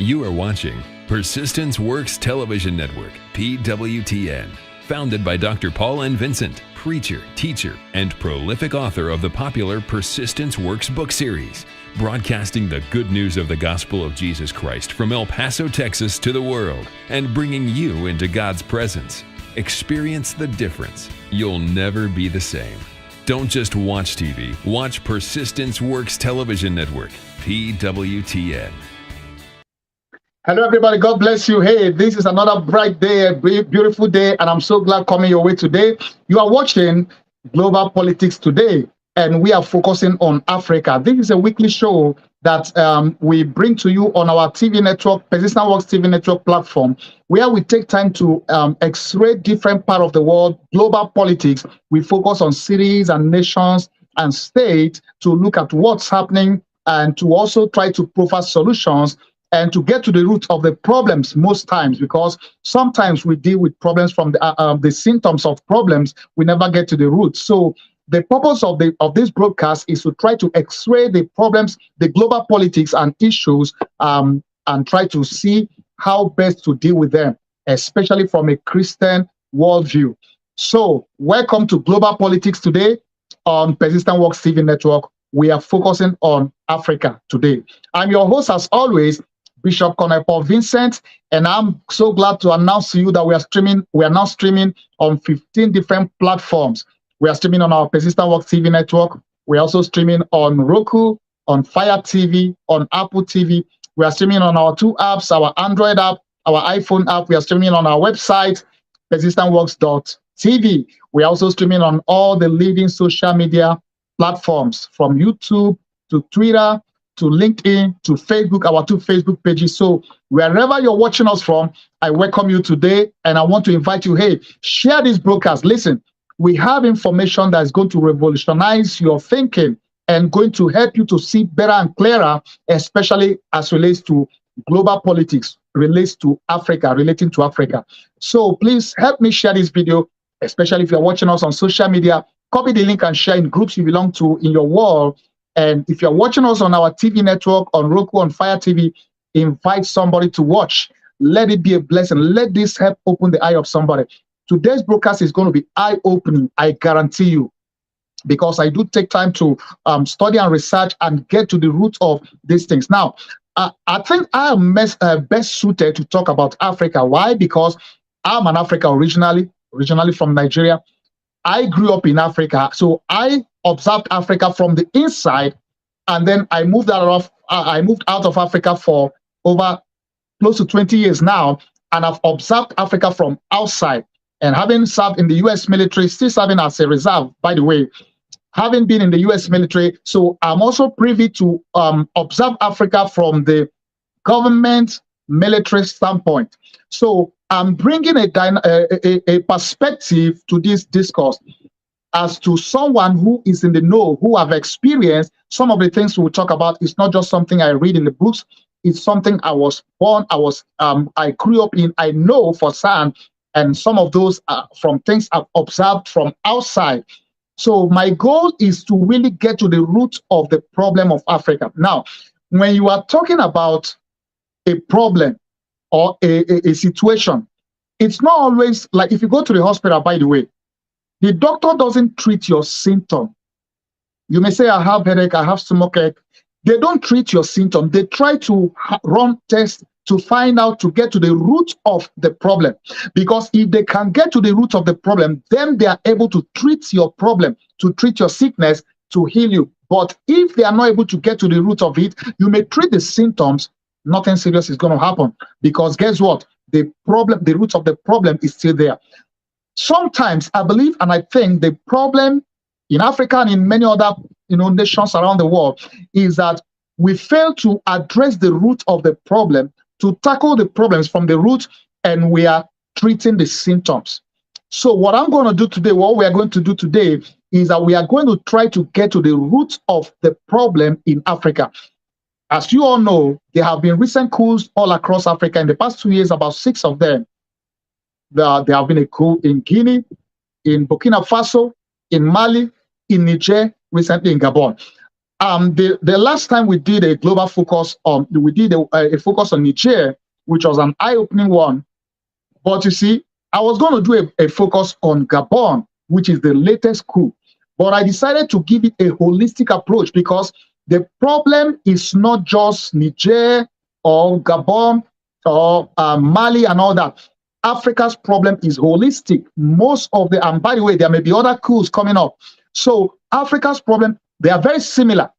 You are watching Persistence Works Television Network, PWTN, founded by Dr. Paul and Vincent, preacher, teacher, and prolific author of the popular Persistence Works book series, broadcasting the good news of the gospel of Jesus Christ from El Paso, Texas to the world, and bringing you into God's presence. Experience the difference. You'll never be the same. Don't just watch TV, watch Persistence Works Television Network, PWTN. Hello, everybody. God bless you. Hey, this is another bright day, a beautiful day, and I'm so glad coming your way today. You are watching Global Politics Today, and we are focusing on Africa. This is a weekly show that we bring to you on our TV network, Persistent Works TV network platform, where we take time to x-ray different parts of the world, global politics. We focus on cities and nations and states to look at what's happening and to also try to provide solutions and to get to the root of the problems most times, because sometimes we deal with problems from the symptoms of problems. We never get to the root. So the purpose of this broadcast is to try to x-ray the problems, the global politics and issues, and try to see how best to deal with them, especially from a Christian worldview. So welcome to Global Politics Today on Persistent Works TV Network. We are focusing on Africa today. I'm your host, as always, Bishop Colonel Paul Vincent, and I'm so glad to announce to you that we are now streaming on 15 different platforms. We are streaming on our Persistent Works TV network. We're also streaming on Roku, on Fire TV, on Apple TV. We are streaming on our two apps, our Android app, our iPhone app. We are streaming on our website, persistentworks.tv. We are also streaming on all the leading social media platforms, from YouTube to Twitter, to LinkedIn, to Facebook, our two Facebook pages. So wherever you're watching us from, I welcome you today, and I want to invite you, hey, share this broadcast. Listen, we have information that is going to revolutionize your thinking and going to help you to see better and clearer, especially as relates to global politics, relating to Africa. So please help me share this video, especially if you're watching us on social media. Copy the link and share in groups you belong to in your world. And if you're watching us on our TV network, on Roku, on Fire TV, invite somebody to watch. Let it be a blessing. Let this help open the eye of somebody. Today's broadcast is going to be eye-opening, I guarantee you, because I do take time to study and research and get to the root of these things. Now, I think I am best suited to talk about Africa. Why? Because I'm an African originally from Nigeria. I grew up in Africa, so I observed Africa from the inside, and then I moved out of Africa for over close to 20 years now, and I've observed Africa from outside. And having served in the U.S. military, still serving as a reserve, by the way, having been in the U.S. military, so I'm also privy to observe Africa from the government military standpoint. So I'm bringing a perspective to this discourse as to someone who is in the know, who have experienced some of the things we'll talk about. It's not just something I read in the books. It's something I was born, I grew up in, I know for certain, and some of those are from things I've observed from outside. So my goal is to really get to the root of the problem of Africa. Now, when you are talking about a problem or a situation, it's not always like if you go to the hospital, by the way, the doctor doesn't treat your symptom. You may say, I have headache, I have stomachache. They don't treat your symptom. They try to run tests to find out, to get to the root of the problem. Because if they can get to the root of the problem, then they are able to treat your problem, to treat your sickness, to heal you. But if they are not able to get to the root of it, you may treat the symptoms, nothing serious is going to happen. Because guess what? The root of the problem is still there. Sometimes I believe and I think the problem in Africa and in many other nations around the world is that we fail to address the root of the problem, to tackle the problems from the root, and we are treating the symptoms. So what we are going to do today is that we are going to try to get to the root of the problem in Africa. As you all know, there have been recent coups all across Africa in the past 2 years, about 6 of them. There have been a coup in Guinea, in Burkina Faso, in Mali, in Niger, recently in Gabon. The last time we did a global focus on, we did a focus on Niger, which was an eye-opening one. But you see, I was going to do a focus on Gabon, which is the latest coup. But I decided to give it a holistic approach because the problem is not just Niger or Gabon or Mali and all that. Africa's problem is holistic. Most of the, and by the way, there may be other coups coming up. So Africa's problem, they are very similar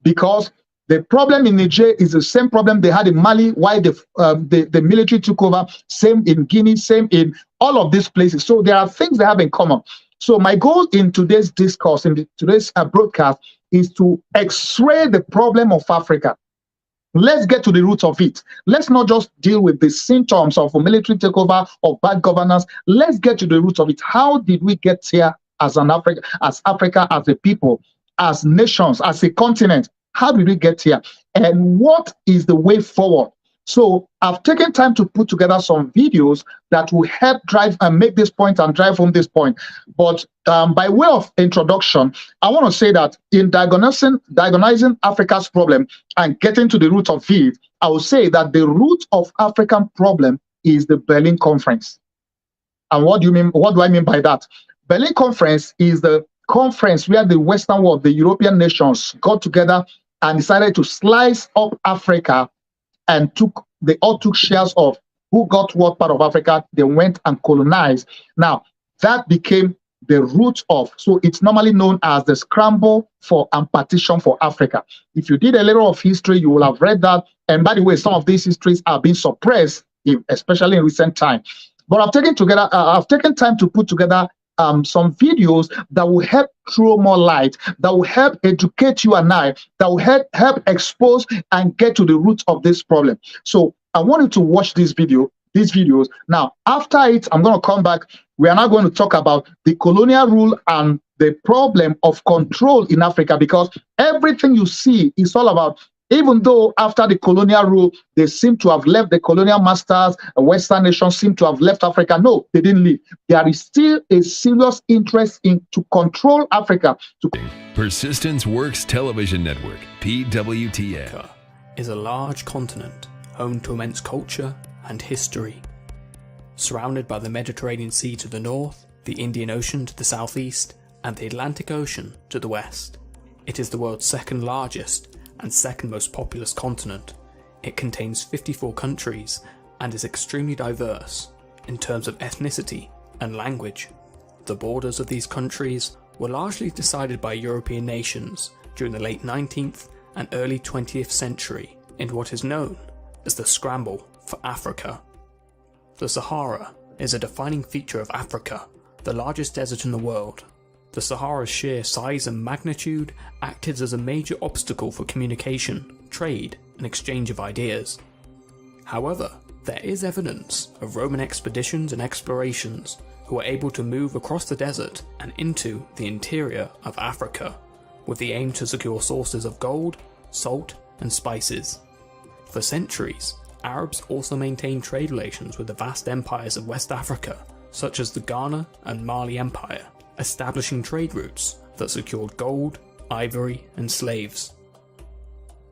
because the problem in Niger is the same problem they had in Mali, why the military took over, same in Guinea, same in all of these places. So there are things they have in common. So my goal in today's discourse, in today's broadcast, is to x-ray the problem of Africa. Let's get to the root of it. Let's not just deal with the symptoms of a military takeover or bad governance. Let's get to the root of it. How did we get here as Africa, as a people, as nations, as a continent? How did we get here? And what is the way forward? So I've taken time to put together some videos that will help drive and make this point and drive home this point. But by way of introduction, I want to say that in diagnosing Africa's problem and getting to the root of it, I will say that the root of African problem is the Berlin Conference. And what do you mean? What do I mean by that? Berlin Conference is the conference where the Western world, the European nations, got together and decided to slice up Africa, and they all took shares of who got what part of Africa. They went and colonized. Now, that became the root of, so it's normally known as the scramble for and partition for Africa. If you did a little of history, you will have read that. And by the way, some of these histories are being suppressed, especially in recent time. But I've taken time to put together some videos that will help throw more light, that will help educate you and I, that will help expose and get to the root of this problem. So I want you to watch these videos. Now, after it, I'm going to come back. We are now going to talk about the colonial rule and the problem of control in Africa, because everything you see is all about, even though after the colonial rule, they seem to have left, the colonial masters, Western nations seem to have left Africa. No, they didn't leave. There is still a serious interest in to control Africa. Persistence Works Television Network, PWTN, is a large continent home to immense culture and history. Surrounded by the Mediterranean Sea to the north, the Indian Ocean to the southeast, and the Atlantic Ocean to the west. It is the world's second largest and second most populous continent. It contains 54 countries and is extremely diverse in terms of ethnicity and language. The borders of these countries were largely decided by European nations during the late 19th and early 20th century in what is known as the scramble for Africa. The Sahara is a defining feature of Africa, the largest desert in the world. The Sahara's sheer size and magnitude acted as a major obstacle for communication, trade, and exchange of ideas. However, there is evidence of Roman expeditions and explorations who were able to move across the desert and into the interior of Africa, with the aim to secure sources of gold, salt, and spices. For centuries, Arabs also maintained trade relations with the vast empires of West Africa, such as the Ghana and Mali Empire, establishing trade routes that secured gold, ivory, and slaves.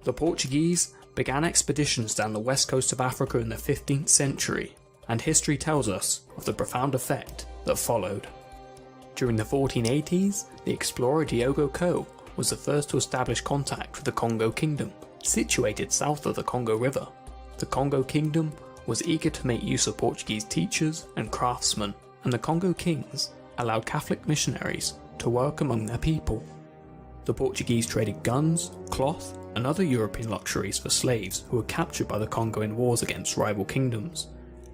The Portuguese began expeditions down the west coast of Africa in the 15th century, and history tells us of the profound effect that followed. During the 1480s, the explorer Diogo Coe was the first to establish contact with the Congo Kingdom, situated south of the Congo River. The Congo Kingdom was eager to make use of Portuguese teachers and craftsmen, and the Congo kings allowed Catholic missionaries to work among their people. The Portuguese traded guns, cloth, and other European luxuries for slaves who were captured by the Congo in wars against rival kingdoms.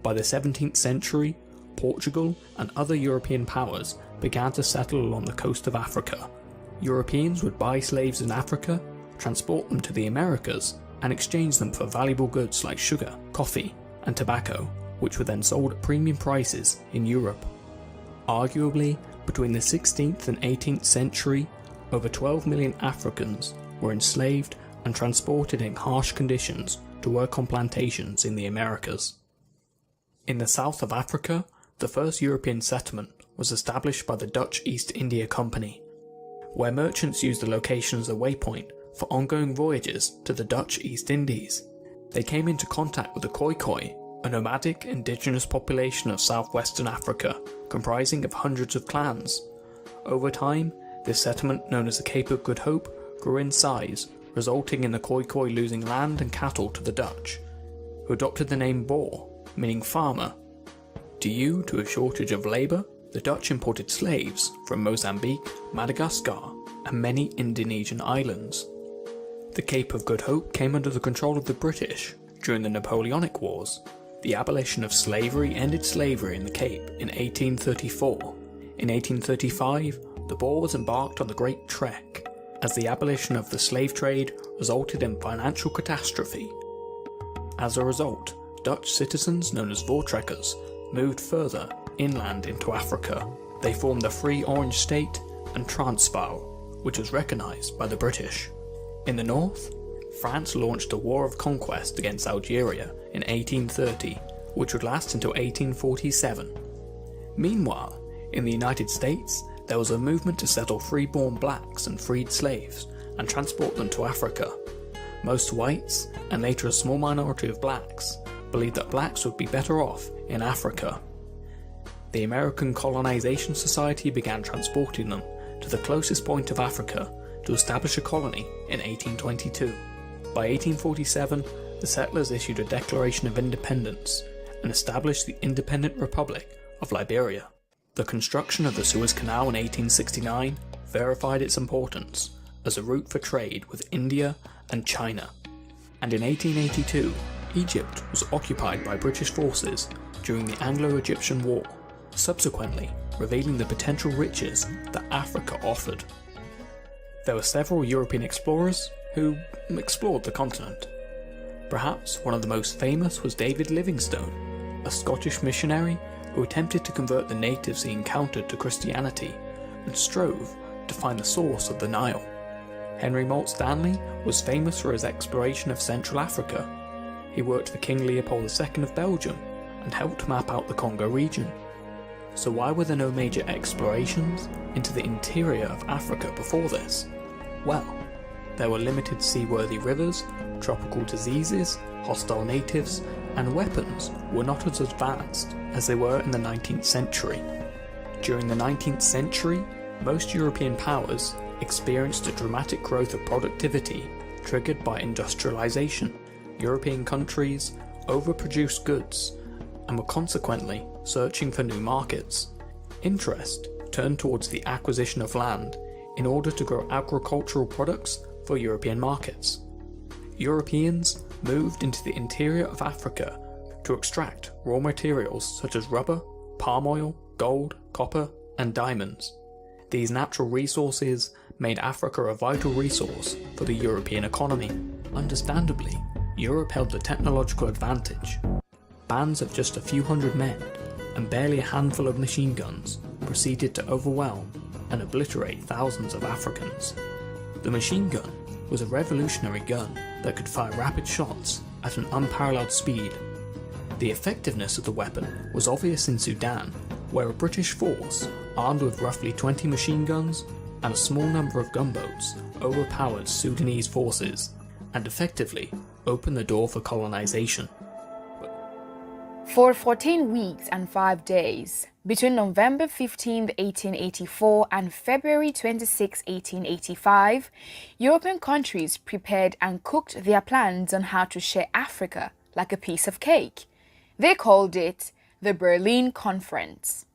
By the 17th century, Portugal and other European powers began to settle along the coast of Africa. Europeans would buy slaves in Africa, transport them to the Americas, and exchange them for valuable goods like sugar, coffee, and tobacco, which were then sold at premium prices in Europe. Arguably, between the 16th and 18th century, over 12 million Africans were enslaved and transported in harsh conditions to work on plantations in the Americas. In the south of Africa, the first European settlement was established by the Dutch East India Company, where merchants used the location as a waypoint for ongoing voyages to the Dutch East Indies. They came into contact with the Khoikhoi, a nomadic indigenous population of southwestern Africa comprising of hundreds of clans. Over time, this settlement, known as the Cape of Good Hope, grew in size, resulting in the Khoikhoi losing land and cattle to the Dutch, who adopted the name Boer, meaning farmer. Due to a shortage of labour, the Dutch imported slaves from Mozambique, Madagascar, and many Indonesian islands. The Cape of Good Hope came under the control of the British during the Napoleonic Wars. The abolition of slavery ended slavery in the Cape in 1834. In 1835, the Boers embarked on the Great Trek, as the abolition of the slave trade resulted in financial catastrophe. As a result, Dutch citizens known as Voortrekkers moved further inland into Africa. They formed the Free Orange State and Transvaal, which was recognised by the British. In the north, France launched a war of conquest against Algeria in 1830, which would last until 1847. Meanwhile, in the United States, there was a movement to settle freeborn blacks and freed slaves and transport them to Africa. Most whites, and later a small minority of blacks, believed that blacks would be better off in Africa. The American Colonization Society began transporting them to the closest point of Africa to establish a colony in 1822. By 1847, the settlers issued a Declaration of Independence and established the Independent Republic of Liberia. The construction of the Suez Canal in 1869 verified its importance as a route for trade with India and China. And in 1882, Egypt was occupied by British forces during the Anglo-Egyptian War, subsequently revealing the potential riches that Africa offered. There were several European explorers who explored the continent. Perhaps one of the most famous was David Livingstone, a Scottish missionary who attempted to convert the natives he encountered to Christianity and strove to find the source of the Nile. Henry Moult Stanley was famous for his exploration of Central Africa. He worked for King Leopold II of Belgium and helped map out the Congo region. So why were there no major explorations into the interior of Africa before this? Well, there were limited seaworthy rivers, tropical diseases, hostile natives, and weapons were not as advanced as they were in the 19th century. During the 19th century, most European powers experienced a dramatic growth of productivity triggered by industrialization. European countries overproduced goods and were consequently searching for new markets. Interest turned towards the acquisition of land in order to grow agricultural products for European markets. Europeans moved into the interior of Africa to extract raw materials such as rubber, palm oil, gold, copper, and diamonds. These natural resources made Africa a vital resource for the European economy. Understandably, Europe held the technological advantage. Bands of just a few hundred men and barely a handful of machine guns proceeded to overwhelm and obliterate thousands of Africans. The machine gun was a revolutionary gun that could fire rapid shots at an unparalleled speed. The effectiveness of the weapon was obvious in Sudan, where a British force, armed with roughly 20 machine guns and a small number of gunboats, overpowered Sudanese forces and effectively opened the door for colonization. For 14 weeks and 5 days, between November 15, 1884 and February 26, 1885, European countries prepared and cooked their plans on how to share Africa like a piece of cake. They called it the Berlin Conference.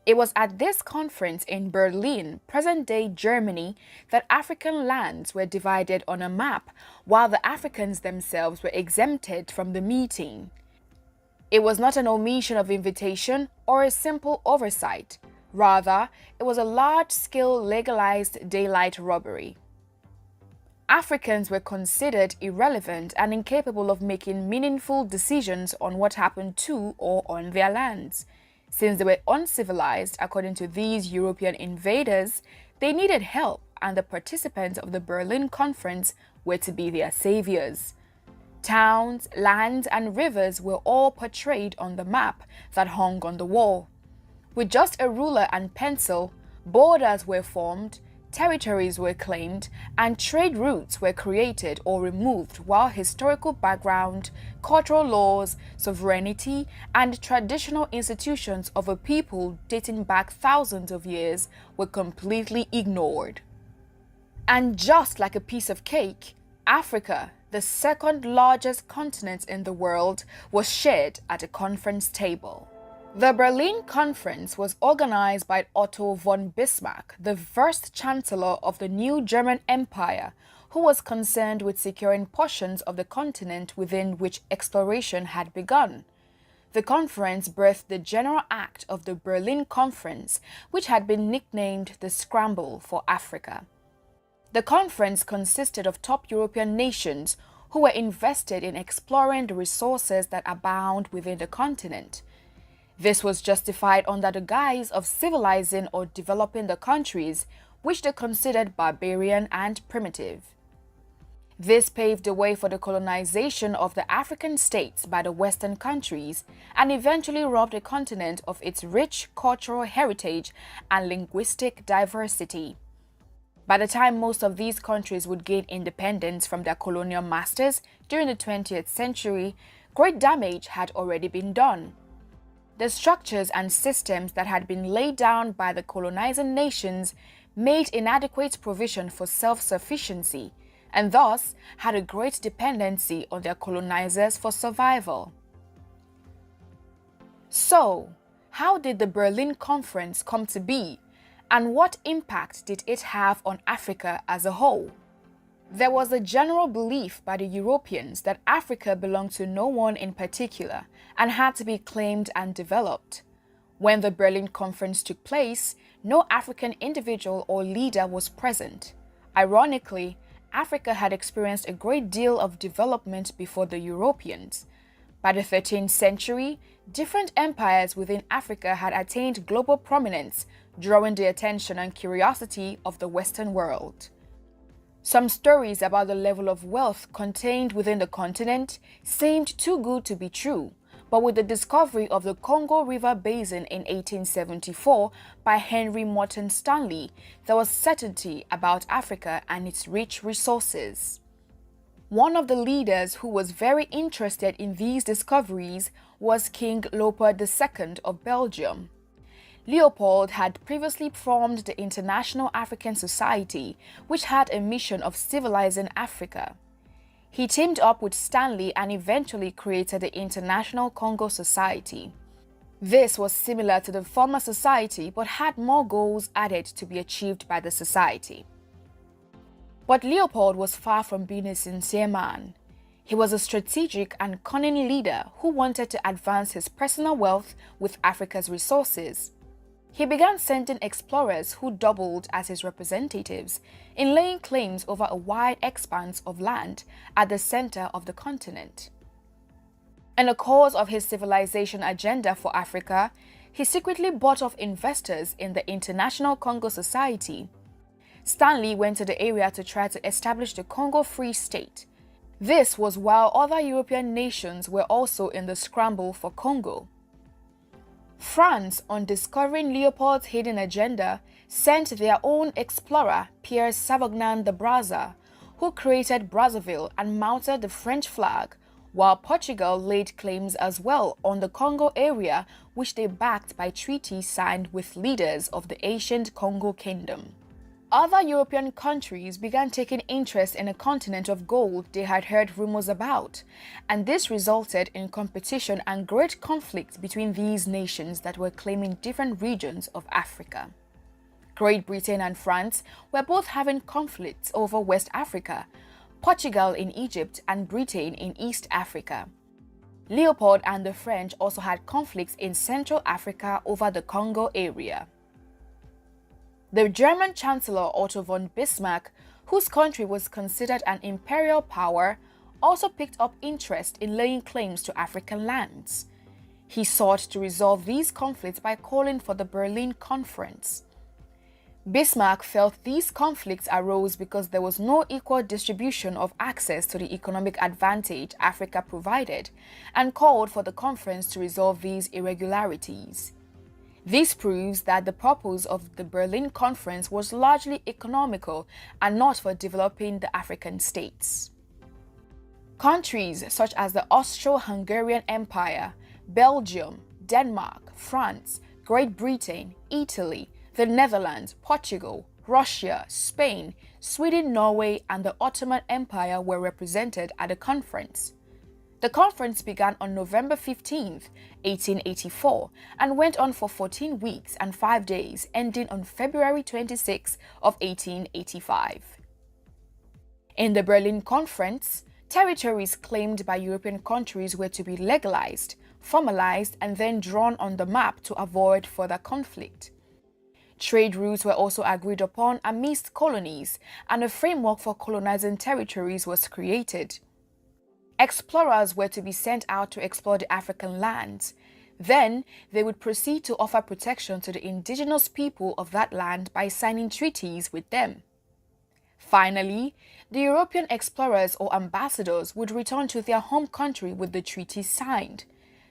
It was at this conference in Berlin, present-day Germany, that African lands were divided on a map, while the Africans themselves were exempted from the meeting. It was not an omission of invitation or a simple oversight. Rather, it was a large-scale legalized daylight robbery. Africans were considered irrelevant and incapable of making meaningful decisions on what happened to or on their lands. Since they were uncivilized, according to these European invaders, they needed help, and the participants of the Berlin Conference were to be their saviors. Towns, lands, and rivers were all portrayed on the map that hung on the wall. With just a ruler and pencil, borders were formed, territories were claimed, and trade routes were created or removed, while historical background, cultural laws, sovereignty, and traditional institutions of a people dating back thousands of years were completely ignored. And just like a piece of cake, Africa, the second largest continent in the world, was shared at a conference table. The Berlin Conference was organized by Otto von Bismarck, the first chancellor of the new German Empire, who was concerned with securing portions of the continent within which exploration had begun. The conference birthed the General Act of the Berlin Conference, which had been nicknamed the Scramble for Africa. The conference consisted of top European nations who were invested in exploring the resources that abound within the continent. This was justified under the guise of civilizing or developing the countries, which they considered barbarian and primitive. This paved the way for the colonization of the African states by the Western countries and eventually robbed the continent of its rich cultural heritage and linguistic diversity. By the time most of these countries would gain independence from their colonial masters during the 20th century, great damage had already been done. The structures and systems that had been laid down by the colonizing nations made inadequate provision for self-sufficiency and thus had a great dependency on their colonizers for survival. So, how did the Berlin Conference come to be, and what impact did it have on Africa as a whole? There was a general belief by the Europeans that Africa belonged to no one in particular and had to be claimed and developed. When the Berlin Conference took place, no African individual or leader was present. Ironically, Africa had experienced a great deal of development before the Europeans. By the 13th century, different empires within Africa had attained global prominence, drawing the attention and curiosity of the Western world. Some stories about the level of wealth contained within the continent seemed too good to be true, but with the discovery of the Congo River Basin in 1874 by Henry Morton Stanley, there was certainty about Africa and its rich resources. One of the leaders who was very interested in these discoveries was King Leopold II of Belgium. Leopold had previously formed the International African Society, which had a mission of civilizing Africa. He teamed up with Stanley and eventually created the International Congo Society. This was similar to the former society but had more goals added to be achieved by the society. But Leopold was far from being a sincere man. He was a strategic and cunning leader who wanted to advance his personal wealth with Africa's resources. He began sending explorers who doubled as his representatives in laying claims over a wide expanse of land at the center of the continent. In the course of his civilization agenda for Africa, he secretly bought off investors in the International Congo Society. Stanley went to the area to try to establish the Congo Free State. This was while other European nations were also in the scramble for Congo. France, on discovering Leopold's hidden agenda, sent their own explorer, Pierre Savognin de Brazza, who created Brazzaville and mounted the French flag, while Portugal laid claims as well on the Congo area, which they backed by treaties signed with leaders of the ancient Congo Kingdom. Other European countries began taking interest in a continent of gold they had heard rumors about, and this resulted in competition and great conflict between these nations that were claiming different regions of Africa. Great Britain and France were both having conflicts over West Africa, Portugal in Egypt and Britain in East Africa. Leopold and the French also had conflicts in Central Africa over the Congo area. The German Chancellor Otto von Bismarck, whose country was considered an imperial power, also picked up interest in laying claims to African lands. He sought to resolve these conflicts by calling for the Berlin Conference. Bismarck felt these conflicts arose because there was no equal distribution of access to the economic advantage Africa provided, and called for the conference to resolve these irregularities. This proves that the purpose of the Berlin Conference was largely economical and not for developing the African states. Countries such as the Austro-Hungarian Empire, Belgium, Denmark, France, Great Britain, Italy, the Netherlands, Portugal, Russia, Spain, Sweden, Norway, and the Ottoman Empire were represented at the conference. The conference began on November 15, 1884, and went on for 14 weeks and 5 days, ending on February 26 of 1885. In the Berlin Conference, territories claimed by European countries were to be legalized, formalized, and then drawn on the map to avoid further conflict. Trade routes were also agreed upon amidst colonies, and a framework for colonizing territories was created. Explorers were to be sent out to explore the African lands. Then, they would proceed to offer protection to the indigenous people of that land by signing treaties with them. Finally, the European explorers or ambassadors would return to their home country with the treaties signed.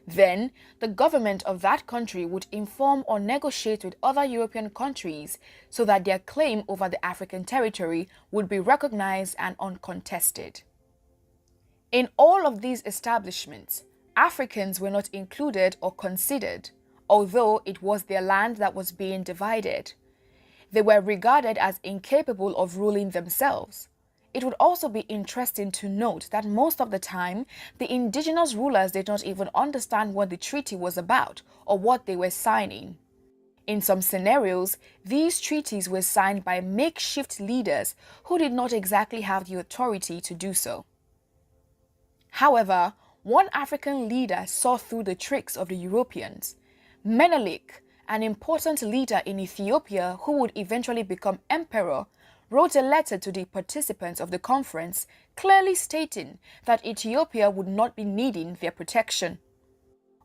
Then, the government of that country would inform or negotiate with other European countries so that their claim over the African territory would be recognized and uncontested. In all of these establishments, Africans were not included or considered, although it was their land that was being divided. They were regarded as incapable of ruling themselves. It would also be interesting to note that most of the time, the indigenous rulers did not even understand what the treaty was about or what they were signing. In some scenarios, these treaties were signed by makeshift leaders who did not exactly have the authority to do so. However, one African leader saw through the tricks of the Europeans. Menelik, an important leader in Ethiopia who would eventually become emperor, wrote a letter to the participants of the conference clearly stating that Ethiopia would not be needing their protection.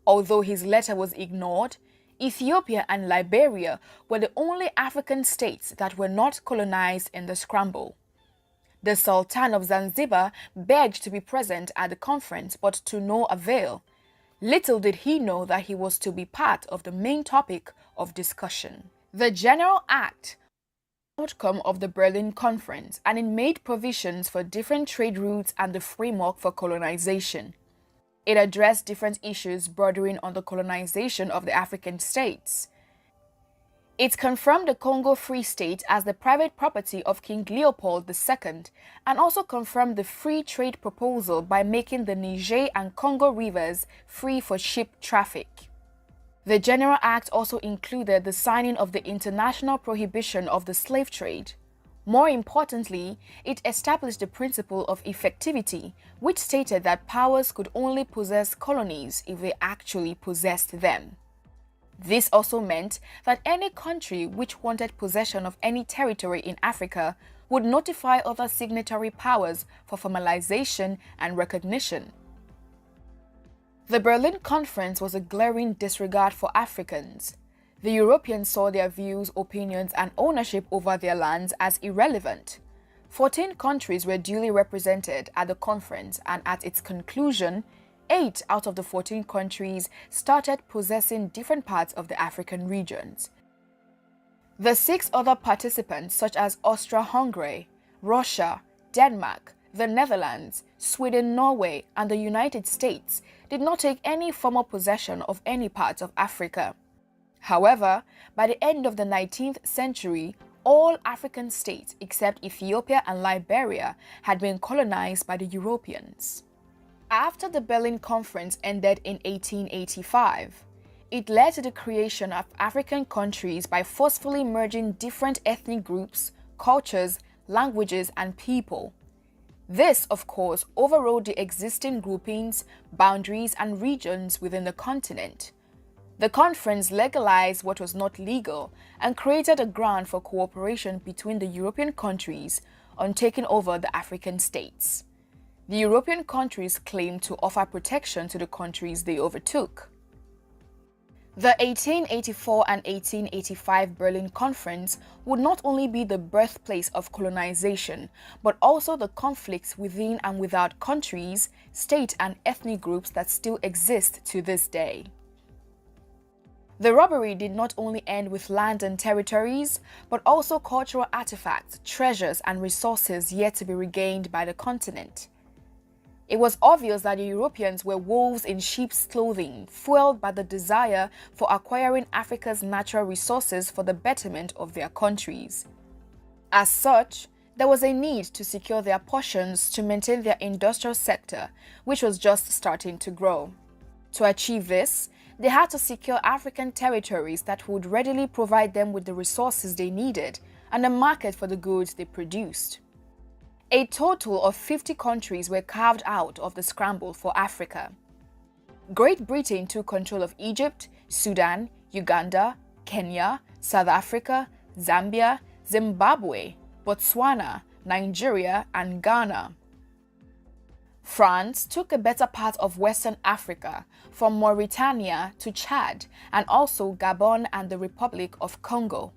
Although his letter was ignored, Ethiopia and Liberia were the only African states that were not colonized in the scramble. The Sultan of Zanzibar begged to be present at the conference, but to no avail. Little did he know that he was to be part of the main topic of discussion. The General Act outcome of the Berlin Conference, and it made provisions for different trade routes and the framework for colonization. It addressed different issues bordering on the colonization of the African states. It confirmed the Congo Free State as the private property of King Leopold II and also confirmed the free trade proposal by making the Niger and Congo rivers free for ship traffic. The General Act also included the signing of the International Prohibition of the Slave Trade. More importantly, it established the principle of effectivity, which stated that powers could only possess colonies if they actually possessed them. This also meant that any country which wanted possession of any territory in Africa would notify other signatory powers for formalization and recognition. The Berlin Conference was a glaring disregard for Africans. The Europeans saw their views, opinions, and ownership over their lands as irrelevant. 14 countries were duly represented at the conference, and at its conclusion, 8 out of the 14 countries started possessing different parts of the African regions. The 6 other participants, such as Austria-Hungary, Russia, Denmark, the Netherlands, Sweden, Norway, and the United States, did not take any formal possession of any part of Africa. However, by the end of the 19th century, all African states except Ethiopia and Liberia had been colonized by the Europeans. After the Berlin Conference ended in 1885, it led to the creation of African countries by forcefully merging different ethnic groups, cultures, languages, and people. This, of course, overrode the existing groupings, boundaries, and regions within the continent. The conference legalized what was not legal and created a ground for cooperation between the European countries on taking over the African states. The European countries claimed to offer protection to the countries they overtook. The 1884 and 1885 Berlin Conference would not only be the birthplace of colonization, but also the conflicts within and without countries, state, and ethnic groups that still exist to this day. The robbery did not only end with land and territories, but also cultural artifacts, treasures, and resources yet to be regained by the continent. It was obvious that the Europeans were wolves in sheep's clothing, fueled by the desire for acquiring Africa's natural resources for the betterment of their countries. As such, there was a need to secure their portions to maintain their industrial sector, which was just starting to grow. To achieve this, they had to secure African territories that would readily provide them with the resources they needed and a market for the goods they produced. A total of 50 countries were carved out of the scramble for Africa. Great Britain took control of Egypt, Sudan, Uganda, Kenya, South Africa, Zambia, Zimbabwe, Botswana, Nigeria, and Ghana. France took a better part of Western Africa, from Mauritania to Chad, and also Gabon and the Republic of Congo.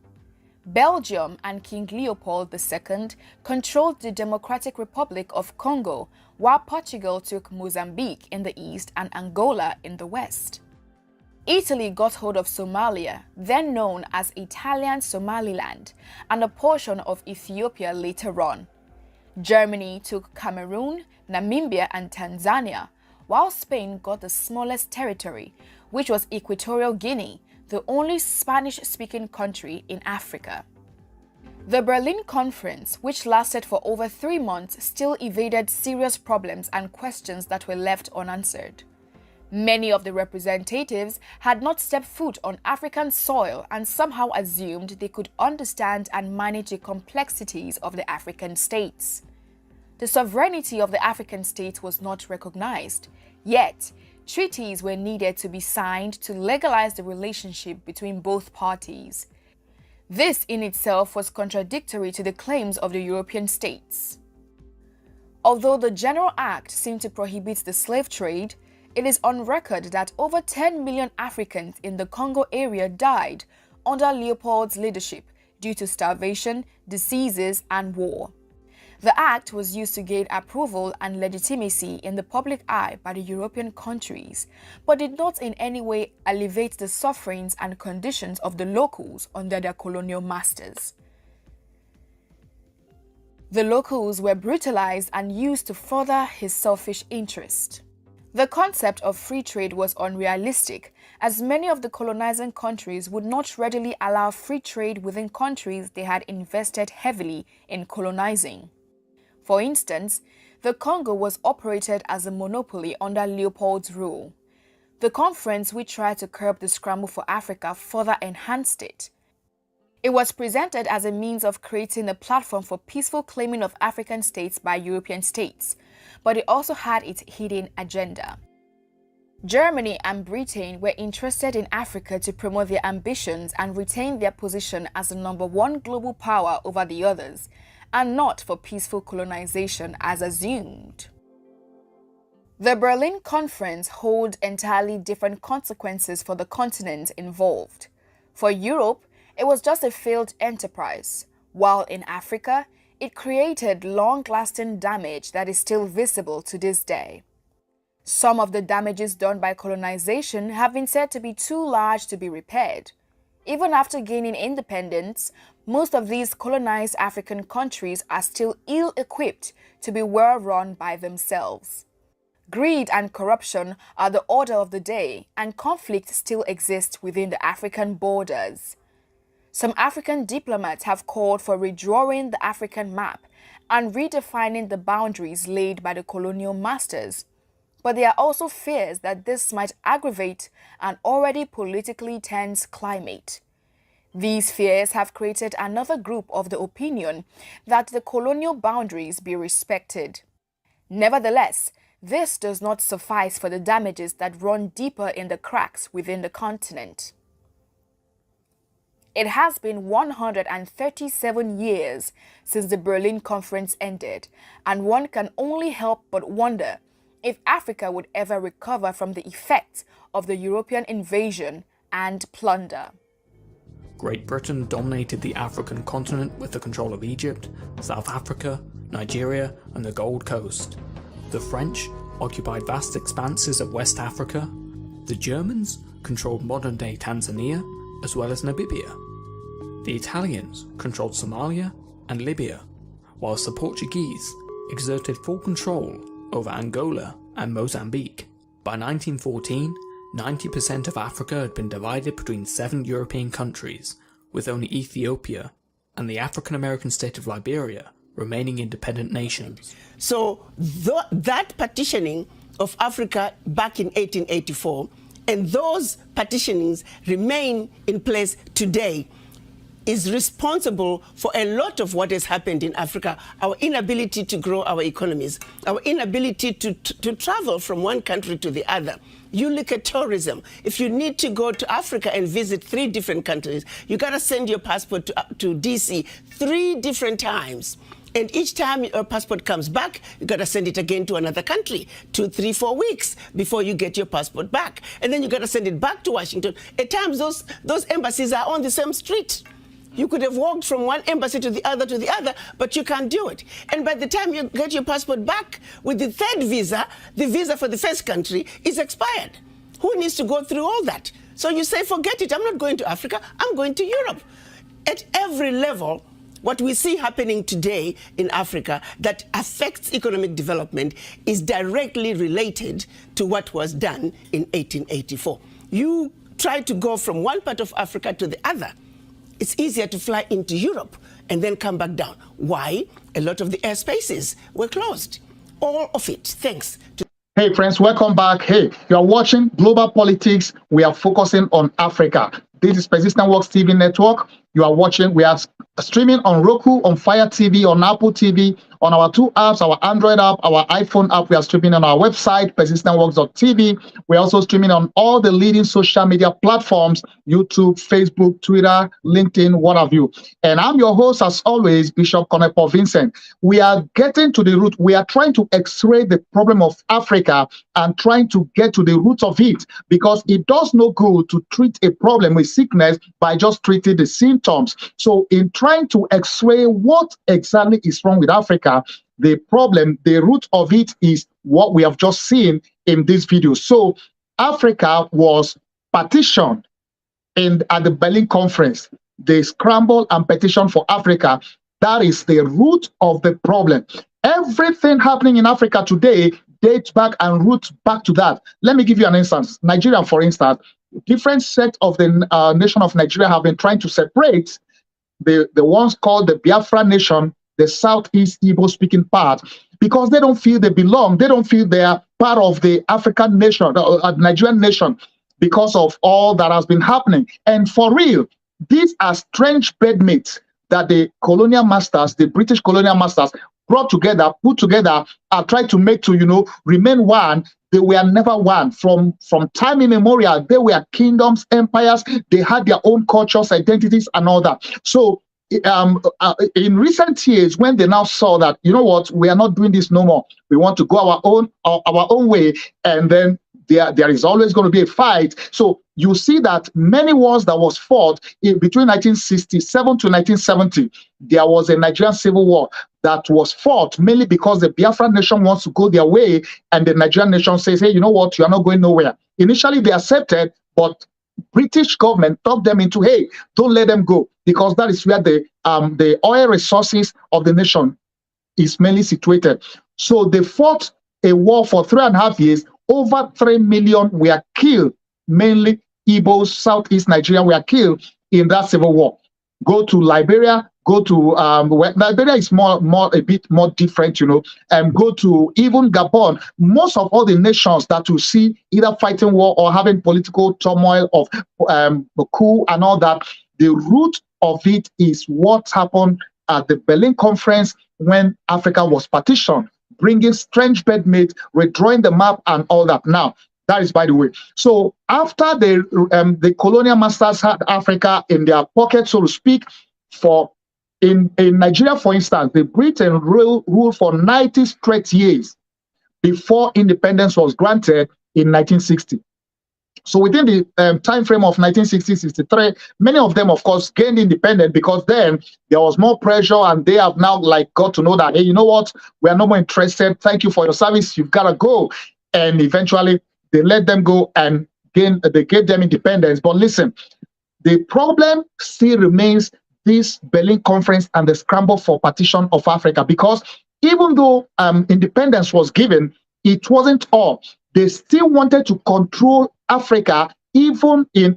Belgium and King Leopold II controlled the Democratic Republic of Congo, while Portugal took Mozambique in the east and Angola in the west. Italy got hold of Somalia, then known as Italian Somaliland, and a portion of Ethiopia later on. Germany took Cameroon, Namibia, and Tanzania, while Spain got the smallest territory, which was Equatorial Guinea, the only Spanish-speaking country in Africa. The Berlin Conference, which lasted for over 3 months, still evaded serious problems and questions that were left unanswered. Many of the representatives had not stepped foot on African soil and somehow assumed they could understand and manage the complexities of the African states. The sovereignty of the African states was not recognized, yet treaties were needed to be signed to legalize the relationship between both parties. This in itself was contradictory to the claims of the European states. Although the General Act seemed to prohibit the slave trade, it is on record that over 10 million Africans in the Congo area died under Leopold's leadership due to starvation, diseases, and war. The act was used to gain approval and legitimacy in the public eye by the European countries, but did not in any way alleviate the sufferings and conditions of the locals under their colonial masters. The locals were brutalized and used to further his selfish interest. The concept of free trade was unrealistic, as many of the colonizing countries would not readily allow free trade within countries they had invested heavily in colonizing. For instance, the Congo was operated as a monopoly under Leopold's rule. The conference, which tried to curb the scramble for Africa, further enhanced it. It was presented as a means of creating a platform for peaceful claiming of African states by European states, but it also had its hidden agenda. Germany and Britain were interested in Africa to promote their ambitions and retain their position as the #1 global power over the others, and not for peaceful colonization as assumed. The Berlin Conference held entirely different consequences for the continent involved. For Europe, it was just a failed enterprise, while in Africa, it created long-lasting damage that is still visible to this day. Some of the damages done by colonization have been said to be too large to be repaired. Even after gaining independence, most of these colonized African countries are still ill-equipped to be well run by themselves. Greed and corruption are the order of the day, and conflict still exists within the African borders. Some African diplomats have called for redrawing the African map and redefining the boundaries laid by the colonial masters. But there are also fears that this might aggravate an already politically tense climate. These fears have created another group of the opinion that the colonial boundaries be respected. Nevertheless, this does not suffice for the damages that run deeper in the cracks within the continent. It has been 137 years since the Berlin Conference ended, and one can only help but wonder if Africa would ever recover from the effects of the European invasion and plunder. Great Britain dominated the African continent with the control of Egypt, South Africa, Nigeria, and the Gold Coast. The French occupied vast expanses of West Africa. The Germans controlled modern-day Tanzania as well as Namibia. The Italians controlled Somalia and Libya, whilst the Portuguese exerted full control over Angola and Mozambique. By 1914, 90% of Africa had been divided between 7 European countries, with only Ethiopia and the African-American state of Liberia remaining independent nations. So that partitioning of Africa back in 1884 and those partitionings remain in place today is responsible for a lot of what has happened in Africa, our inability to grow our economies, our inability to travel from one country to the other. You look at tourism. If you need to go to Africa and visit 3 different countries, you got to send your passport to DC 3 different times. And each time your passport comes back, you got to send it again to another country, 2, 3, 4 weeks before you get your passport back. And then you got to send it back to Washington. At times, those embassies are on the same street. You could have walked from one embassy to the other, but you can't do it. And by the time you get your passport back with the 3rd visa, the visa for the first country is expired. Who needs to go through all that? So you say, forget it, I'm not going to Africa, I'm going to Europe. At every level, what we see happening today in Africa that affects economic development is directly related to what was done in 1884. You try to go from one part of Africa to the other. It's easier to fly into Europe and then come back down. Why? A lot of the airspaces were closed. All of it, thanks to... Hey friends, welcome back. Hey, you are watching Global Politics. We are focusing on Africa. This is Persistent Works TV Network. You are watching, we are streaming on Roku, on Fire TV, on Apple TV, on our 2 apps, our Android app, our iPhone app. We are streaming on our website, persistentworks.tv. We're also streaming on all the leading social media platforms, YouTube, Facebook, Twitter, LinkedIn, what have you. And I'm your host, as always, Bishop Konepo Vincent. We are getting to the root. We are trying to x-ray the problem of Africa and trying to get to the root of it, because it does no good to treat a problem with sickness by just treating the symptoms. So in trying to x-ray what exactly is wrong with Africa, the problem, the root of it is what we have just seen in this video. So Africa was partitioned at the Berlin Conference. They scrambled and petitioned for Africa. That is the root of the problem. Everything happening in Africa today dates back and roots back to that. Let me give you an instance. Nigeria, for instance, different sects of the nation of Nigeria have been trying to separate the ones called the Biafra nation, the Southeast Igbo speaking part, because they don't feel they belong. They don't feel they are part of the African nation, Nigerian nation, because of all that has been happening. And for real, these are strange bedmates that the colonial masters, the British colonial masters, brought together, put together, and tried to make to, remain one. They were never one. From time immemorial, they were kingdoms, empires. They had their own cultures, identities, and all that. So in recent years, when they now saw that, you know what, we are not doing this no more. We want to go our own way, and then there is always going to be a fight. So you see that many wars that was fought between 1967 to 1970, there was a Nigerian civil war that was fought mainly because the Biafra nation wants to go their way, and the Nigerian nation says, hey, you know what, you are not going nowhere. Initially, they accepted, but British government talked them into, hey, don't let them go, because that is where the oil resources of the nation is mainly situated. So they fought a war for 3.5 years. Over 3 million were killed, mainly Igbos, Southeast Nigeria were killed in that civil war. Go to Liberia, go to Liberia is a bit more different, and go to even Gabon. Most of all the nations that you see either fighting war or having political turmoil of the coup and all that, the root of it is what happened at the Berlin Conference when Africa was partitioned, bringing strange bedmates, redrawing the map and all that. Now, that is by the way. So after the colonial masters had Africa in their pocket, so to speak, in Nigeria, for instance, the Britain ruled for 90 straight years before independence was granted in 1960. So within the time frame of 1960-63, many of them, of course, gained independence, because then there was more pressure, and they have now got to know that, hey, you know what, we are no more interested. Thank you for your service. You've got to go. And eventually they let them go, and they gave them independence. But listen, the problem still remains this Berlin Conference and the scramble for partition of Africa, because even though independence was given, it wasn't all. They still wanted to control Africa even in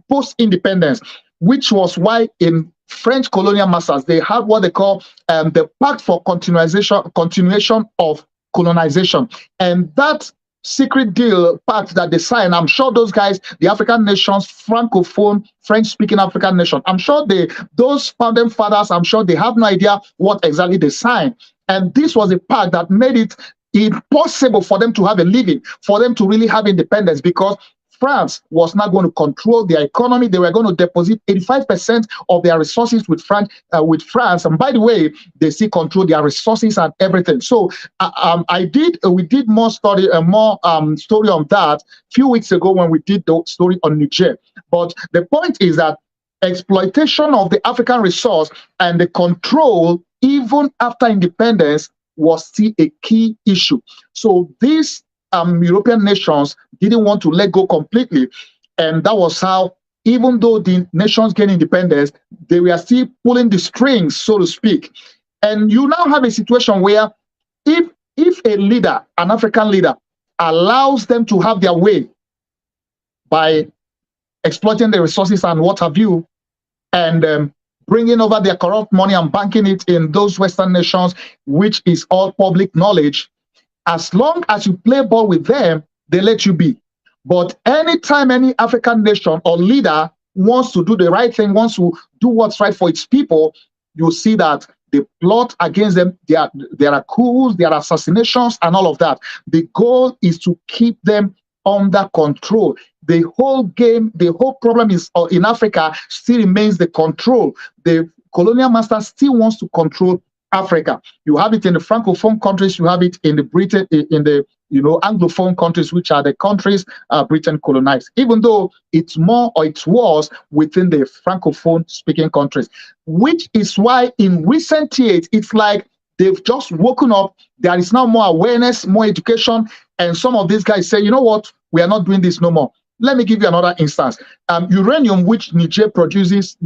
post-independence, which was why in French colonial masters, they had what they call the Pact for Continuation of Colonization. And that secret deal pact that they signed, I'm sure those guys, the African nations, Francophone, French-speaking African nation, I'm sure those founding fathers, I'm sure they have no idea what exactly they signed. And this was a pact that made it impossible for them to have a living, for them to really have independence, because France was not going to control their economy. They were going to deposit 85% of their resources with France. And by the way, they still control their resources and everything. So we did more story on that a few weeks ago when we did the story on Niger. But the point is that exploitation of the African resource and the control, even after independence, was still a key issue. So these European nations didn't want to let go completely. And that was how, even though the nations gained independence, they were still pulling the strings, so to speak. And you now have a situation where if a leader, an African leader, allows them to have their way by exploiting the resources and what have you, and bringing over their corrupt money and banking it in those Western nations, which is all public knowledge, as long as you play ball with them, they let you be. But anytime any African nation or leader wants to do the right thing, wants to do what's right for its people, you see that they plot against them. There are coups, there are assassinations, and all of that. The goal is to keep them under control. The whole game, the whole problem is in Africa still remains the control. The colonial master still wants to control Africa. You have it in the Francophone countries, you have it in the Britain, in the Anglophone countries, which are the countries Britain colonized, even though it's more, or it was, within the Francophone speaking countries, which is why in recent years, it's like they've just woken up. There is now more awareness, more education, and some of these guys say, you know what, we are not doing this no more. Let me give you another instance. Uranium, which Niger produces,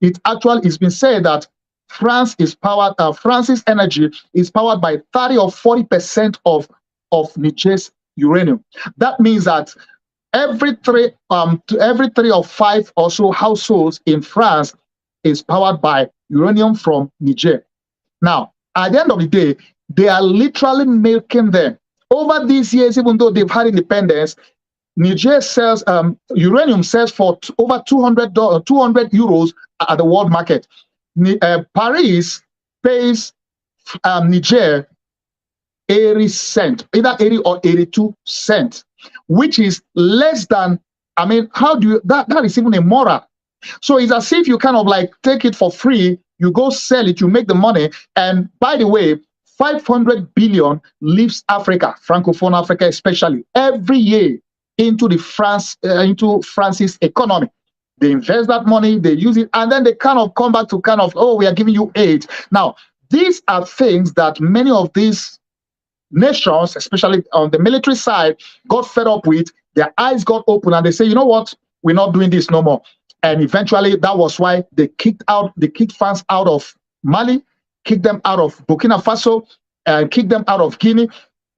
it actually has been said that France's energy is powered by 30 or 40% of Niger's uranium. That means that every three or five or so households in France is powered by uranium from Niger. Now, at the end of the day, they are literally milking them. Over these years, even though they've had independence, Niger sells uranium sells for over 200 euros at the world market. Paris pays Niger 80 cents, either 80 or 82 cents, which is less than, how do you, that is even immoral. So it's as if you kind of like take it for free, you go sell it, you make the money. And by the way, 500 billion leaves Africa, Francophone Africa especially, every year into France's economy. They invest that money, they use it, and then they kind of come back to oh, we are giving you aid. Now, these are things that many of these nations, especially on the military side, got fed up with. Their eyes got open and they say, you know what, we're not doing this no more. And eventually that was why they kicked France out of Mali, kicked them out of Burkina Faso, and kicked them out of Guinea.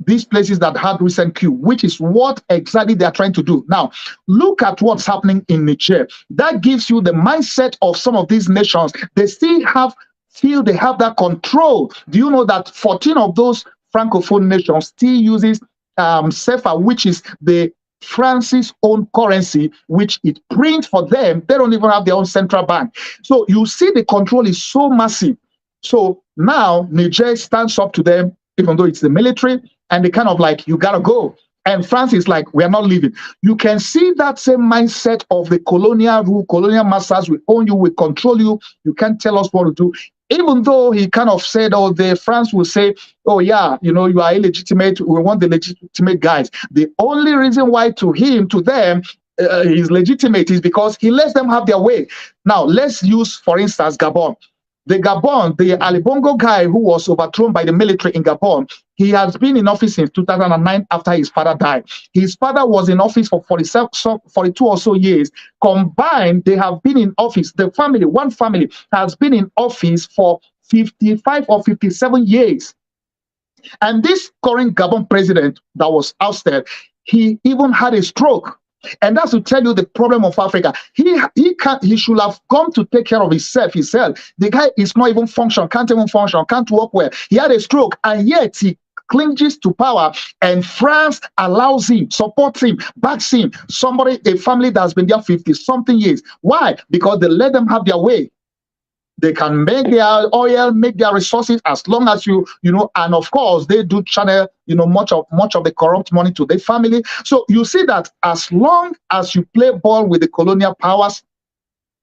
These places that had recent coup, which is what exactly they are trying to do. Now, look at what's happening in Niger. That gives you the mindset of some of these nations. They still feel they have that control. Do you know that 14 of those Francophone nations still uses CFA, which is France's own currency, which it prints for them? They don't even have their own central bank. So you see the control is so massive. So now Niger stands up to them, even though it's the military, and they kind of like, you gotta go. And France is like, we are not leaving. You can see that same mindset of the colonial rule, colonial masters, we own you, we control you, you can't tell us what to do. Even though he kind of said, France will say, oh yeah, you are illegitimate, we want the legitimate guys. The only reason why to them, he's legitimate is because he lets them have their way. Now, let's use, for instance, Gabon. The Gabon, the Ali Bongo guy who was overthrown by the military in Gabon, he has been in office since 2009 after his father died. His father was in office for 42 or so years. Combined, they have been in office. The family, one family, has been in office for 55 or 57 years. And this current Gabon president that was ousted, he even had a stroke. And that's to tell you the problem of Africa. He should have come to take care of himself. The guy is not even function, can't even function, can't work well. He had a stroke, and yet he clinches to power, and France allows him, supports him, backs him. A family that's been there 50-something years. Why? Because they let them have their way. They can make their oil, make their resources, as long as you know, and of course they do channel, much of the corrupt money to their family. So you see that as long as you play ball with the colonial powers,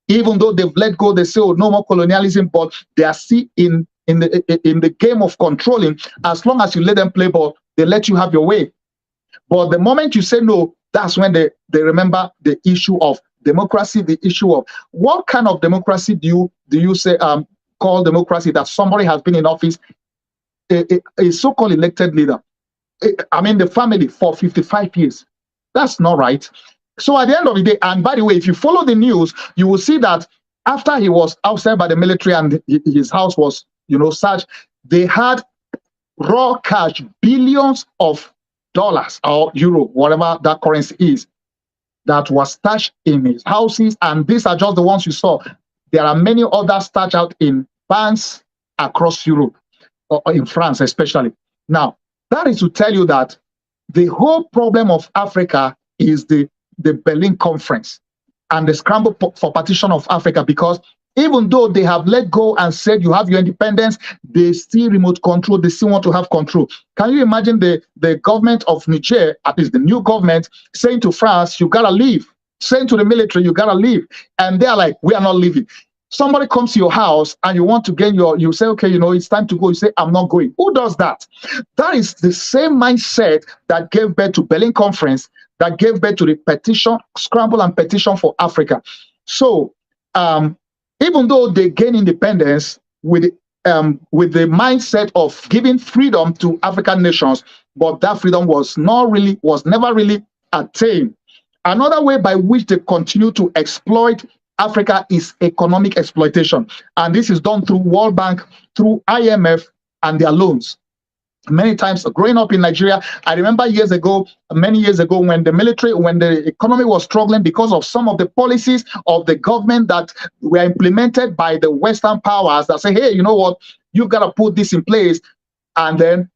even though they've let go, they say, oh, no more colonialism, but they are still in the game of controlling. As long as you let them play ball, they let you have your way. But the moment you say no, that's when they remember the issue of democracy, the issue of what kind of democracy do you say call democracy, that somebody has been in office, a so-called elected leader, the family, for 55 years. That's not right. So at the end of the day, and by the way, if you follow the news, you will see that after he was ousted by the military and his house was searched, they had raw cash, billions of dollars or euro, whatever that currency is, that was stashed in his houses. And these are just the ones you saw. There are many others stashed out in banks across Europe, or in France especially. Now, that is to tell you that the whole problem of Africa is the Berlin Conference and the scramble for partition of Africa, because even though they have let go and said you have your independence, they still remote control, they still want to have control. Can you imagine the government of Niger, at least the new government, saying to France, you gotta leave, saying to the military, you gotta leave, and they're like, we are not leaving. Somebody comes to your house and you want to gain you say, okay, it's time to go. You say, I'm not going. Who does that? That is the same mindset that gave birth to Berlin Conference, that gave birth to the petition, scramble and petition for Africa. So, even though they gain independence with the mindset of giving freedom to African nations, but that freedom was never really attained. Another way by which they continue to exploit Africa is economic exploitation. And this is done through World Bank, through IMF, and their loans. Many times growing up in Nigeria, I remember many years ago, when the economy was struggling because of some of the policies of the government that were implemented by the Western powers that say, hey, you know what, you've got to put this in place, and then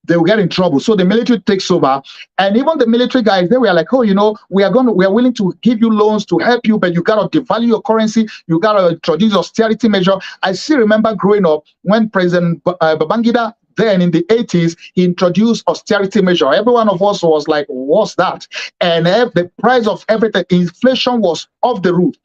they will get in trouble. So the military takes over, and even the military guys, they were like, oh, we are willing to give you loans to help you, but you got to devalue your currency, you got to introduce austerity measure. I still remember growing up when President Babangida, then in the 80s, he introduced austerity measure. Every one of us was like, what's that? And the price of everything, inflation was off the roof.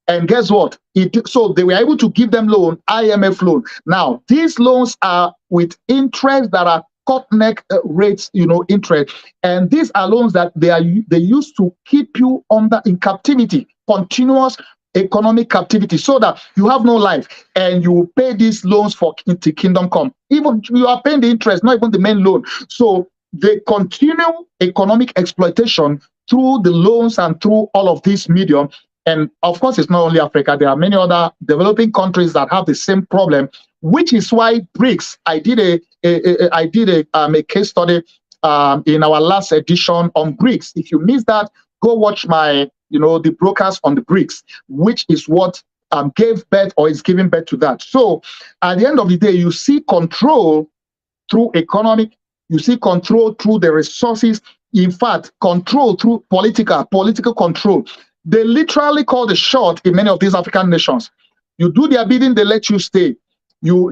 And guess what? So they were able to give them loan, IMF loan. Now, these loans are with interest that are cut neck rates, interest. And these are loans that they used to keep you in captivity, continuous economic captivity, so that you have no life, and you pay these loans for the kingdom come. Even you are paying the interest, not even the main loan. So they continue economic exploitation through the loans and through all of this medium. And of course, it's not only Africa. There are many other developing countries that have the same problem, which is why BRICS. I did a case study in our last edition on BRICS. If you missed that, go watch my the broadcast on the BRICS, which is what gave birth or is giving birth to that. So at the end of the day, you see control through economic, you see control through the resources, in fact, control through political control. They literally call the shot in many of these African nations. You do their bidding, they let you stay. You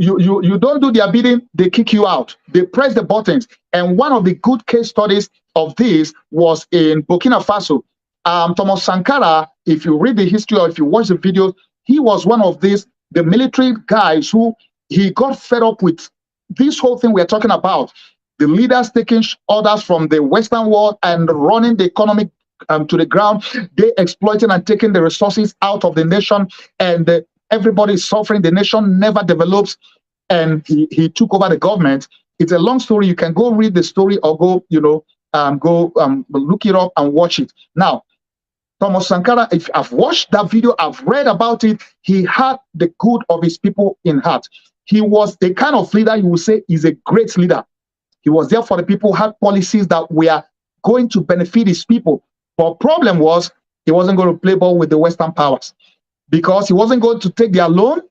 don't do their bidding, they kick you out. They press the buttons. And one of the good case studies of this was in Burkina Faso. Thomas Sankara, if you read the history or if you watch the videos, he was one of the military guys who he got fed up with this whole thing we're talking about. The leaders taking orders from the Western world and running the economy to the ground. They exploiting and taking the resources out of the nation, and everybody is suffering, the nation never develops, and he took over the government. It's a long story. You can go read the story or go, look it up and watch it. Now, Thomas Sankara, if I've watched that video, I've read about it, he had the good of his people in heart. He was the kind of leader you would say is a great leader. He was there for the people, had policies that were going to benefit his people. But problem was, he wasn't going to play ball with the Western powers because he wasn't going to take their loan.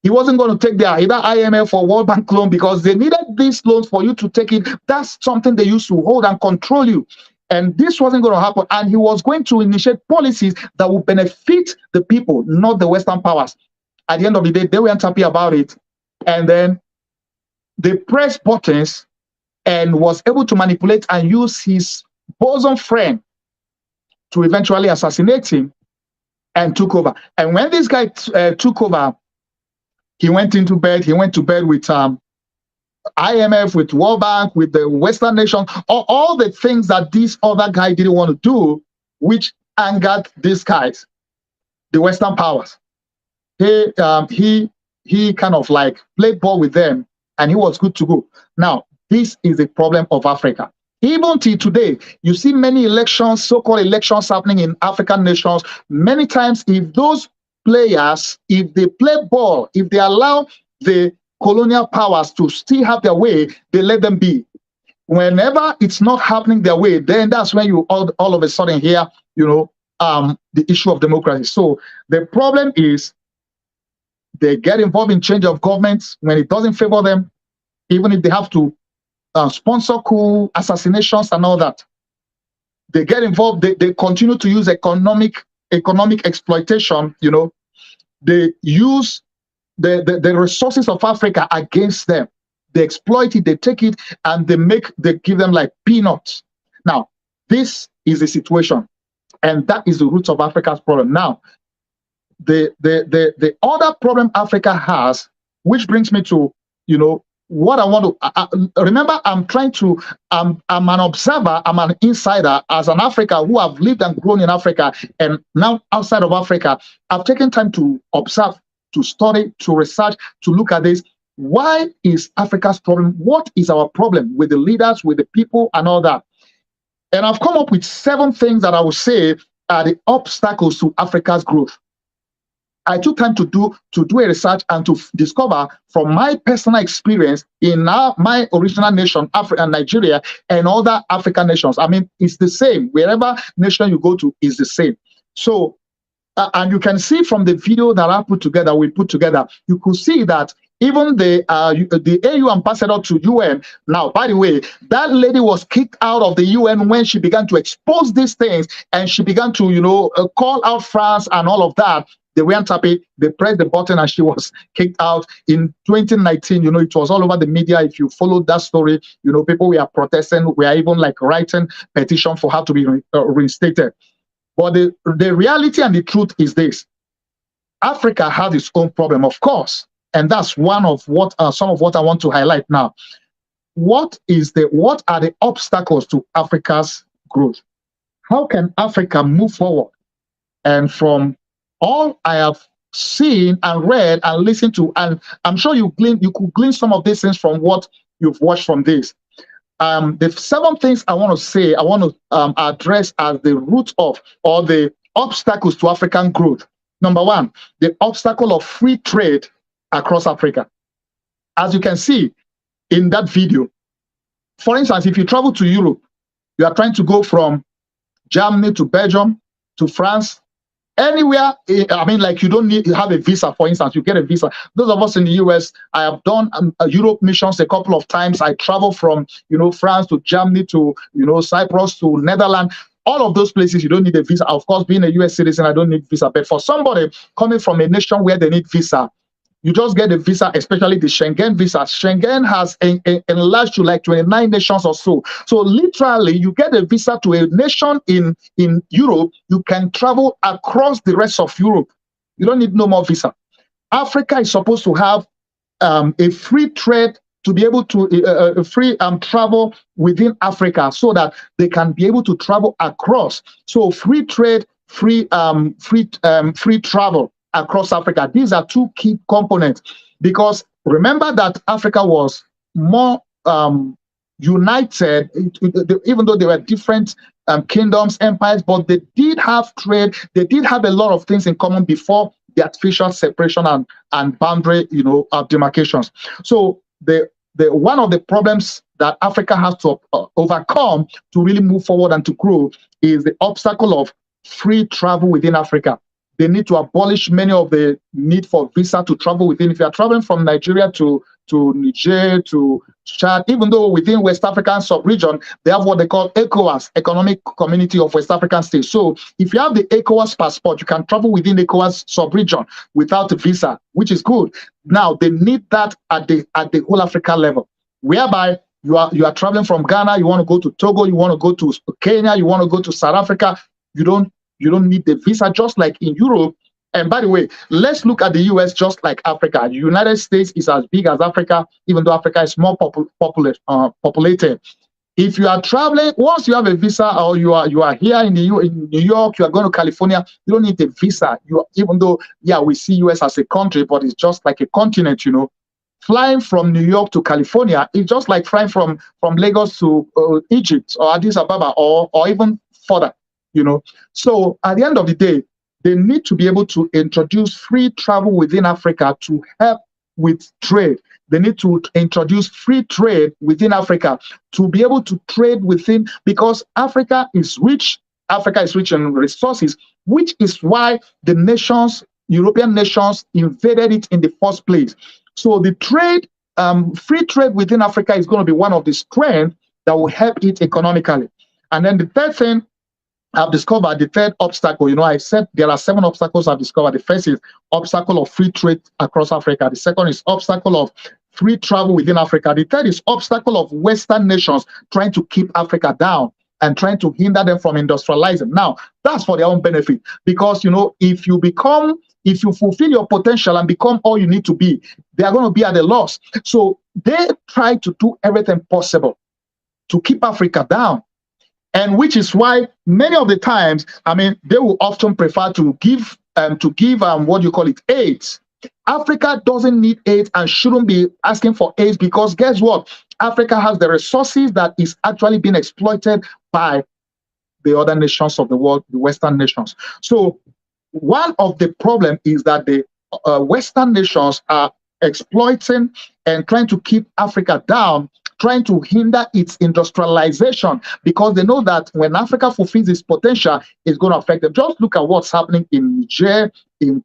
He wasn't going to take their either IMF or World Bank loan because they needed these loans for you to take it. That's something they used to hold and control you. And this wasn't going to happen. And he was going to initiate policies that would benefit the people, not the Western powers. At the end of the day, they weren't happy about it. And then they pressed buttons and was able to manipulate and use his bosom friend to eventually assassinate him and took over. And when this guy took over, he went into bed. He went to bed with IMF, with World Bank, with the Western nations, all the things that this other guy didn't want to do, which angered these guys, the Western powers. He kind of like played ball with them, and he was good to go. Now, this is the problem of Africa. Even till today, you see many elections, so-called elections happening in African nations. Many times, if those players, if they play ball, if they allow the colonial powers to still have their way, they let them be. Whenever it's not happening their way, then that's when you all of a sudden hear, the issue of democracy. So the problem is they get involved in change of governments when it doesn't favor them, even if they have to sponsor coup, assassinations and all that. They get involved, they continue to use economic exploitation, they use the resources of Africa against them. They exploit it, they take it, and they give them like peanuts. Now, this is the situation, and that is the root of Africa's problem. Now, the other problem Africa has, which brings me to, what I want to remember, I'm an observer, I'm an insider as an African who have lived and grown in Africa, and now outside of Africa, I've taken time to observe, to study, to research, to look at this. Why is Africa's problem? What is our problem with the leaders, with the people, and all that? And I've come up with 7 things that I would say are the obstacles to Africa's growth. I took time to do a research and to discover from my personal experience in my original nation, Africa, Nigeria, and other African nations. I mean, it's the same. Wherever nation you go to is the same. So, and you can see from the video that we put together, you could see that even the AU ambassador to UN. Now, by the way, that lady was kicked out of the UN when she began to expose these things, and she began to, call out France and all of that. They weren't happy. They pressed the button and she was kicked out. In 2019, it was all over the media. If you followed that story, people were protesting. We are even like writing petition for her to be reinstated. But the reality and the truth is this: Africa has its own problem, of course, and that's one of some of what I want to highlight now. What are the obstacles to Africa's growth? How can Africa move forward? And from all I have seen and read and listened to, and I'm sure you could glean some of these things from what you've watched from this. The 7 things I want to address as the root of, or the obstacles to African growth. Number 1, the obstacle of free trade across Africa. As you can see in that video, for instance, if you travel to Europe, you are trying to go from Germany to Belgium to France, anywhere. I mean, like, you don't need to have a visa. For instance, you get a visa. Those of us in the US, I have done Europe missions a couple of times. I travel from France to Germany to Cyprus to Netherlands. All of those places, you don't need a visa. Of course, being a US citizen, I don't need visa. But for somebody coming from a nation where they need visa, you just get a visa, especially the Schengen visa. Schengen has enlarged to like 29 nations or so. So literally, you get a visa to a nation in Europe, you can travel across the rest of Europe. You don't need no more visa. Africa is supposed to have a free trade, to be able to free travel within Africa, so that they can be able to travel across. So free trade, free travel across Africa. These are two key components, because remember that Africa was more united, even though they were different kingdoms, empires, but they did have trade. They did have a lot of things in common before the artificial separation and boundary, demarcations. So the one of the problems that Africa has to overcome to really move forward and to grow is the obstacle of free travel within Africa. They need to abolish many of the need for visa to travel within. If you are traveling from Nigeria to Niger, to Chad, even though within West African sub-region, they have what they call ECOWAS, Economic Community of West African States. So if you have the ECOWAS passport, you can travel within ECOWAS sub-region without a visa, which is good. Now, they need that at the whole Africa level, whereby you are traveling from Ghana, you want to go to Togo, you want to go to Kenya, you want to go to South Africa, you don't need the visa, just like in Europe. And by the way, let's look at the US just like Africa. The United States is as big as Africa, even though Africa is more populated. If you are traveling, once you have a visa, or you are here in New York, you are going to California, you don't need a visa. Even though, yeah, we see US as a country, but it's just like a continent, Flying from New York to California is just like flying from Lagos to Egypt or Addis Ababa or even further, So at the end of the day, they need to be able to introduce free travel within Africa to help with trade. They need to introduce free trade within Africa to be able to trade within, because Africa is rich. Africa is rich in resources, which is why the nations, European nations, invaded it in the first place. So the trade, free trade within Africa is going to be one of the strengths that will help it economically. And then the third thing I've discovered, the third obstacle, I said there are 7 obstacles I've discovered. The first is obstacle of free trade across Africa. The second is obstacle of free travel within Africa. The third is obstacle of Western nations trying to keep Africa down and trying to hinder them from industrializing. Now, that's for their own benefit, because, if you fulfill your potential and become all you need to be, they are going to be at a loss. So they try to do everything possible to keep Africa down. And which is why many of the times, they will often prefer to give aid. Africa doesn't need aid and shouldn't be asking for aid, because guess what? Africa has the resources that is actually being exploited by the other nations of the world, the Western nations. So one of the problems is that the Western nations are exploiting and trying to keep Africa down, trying to hinder its industrialization, because they know that when Africa fulfills its potential, it's going to affect them. Just look at what's happening in Niger, in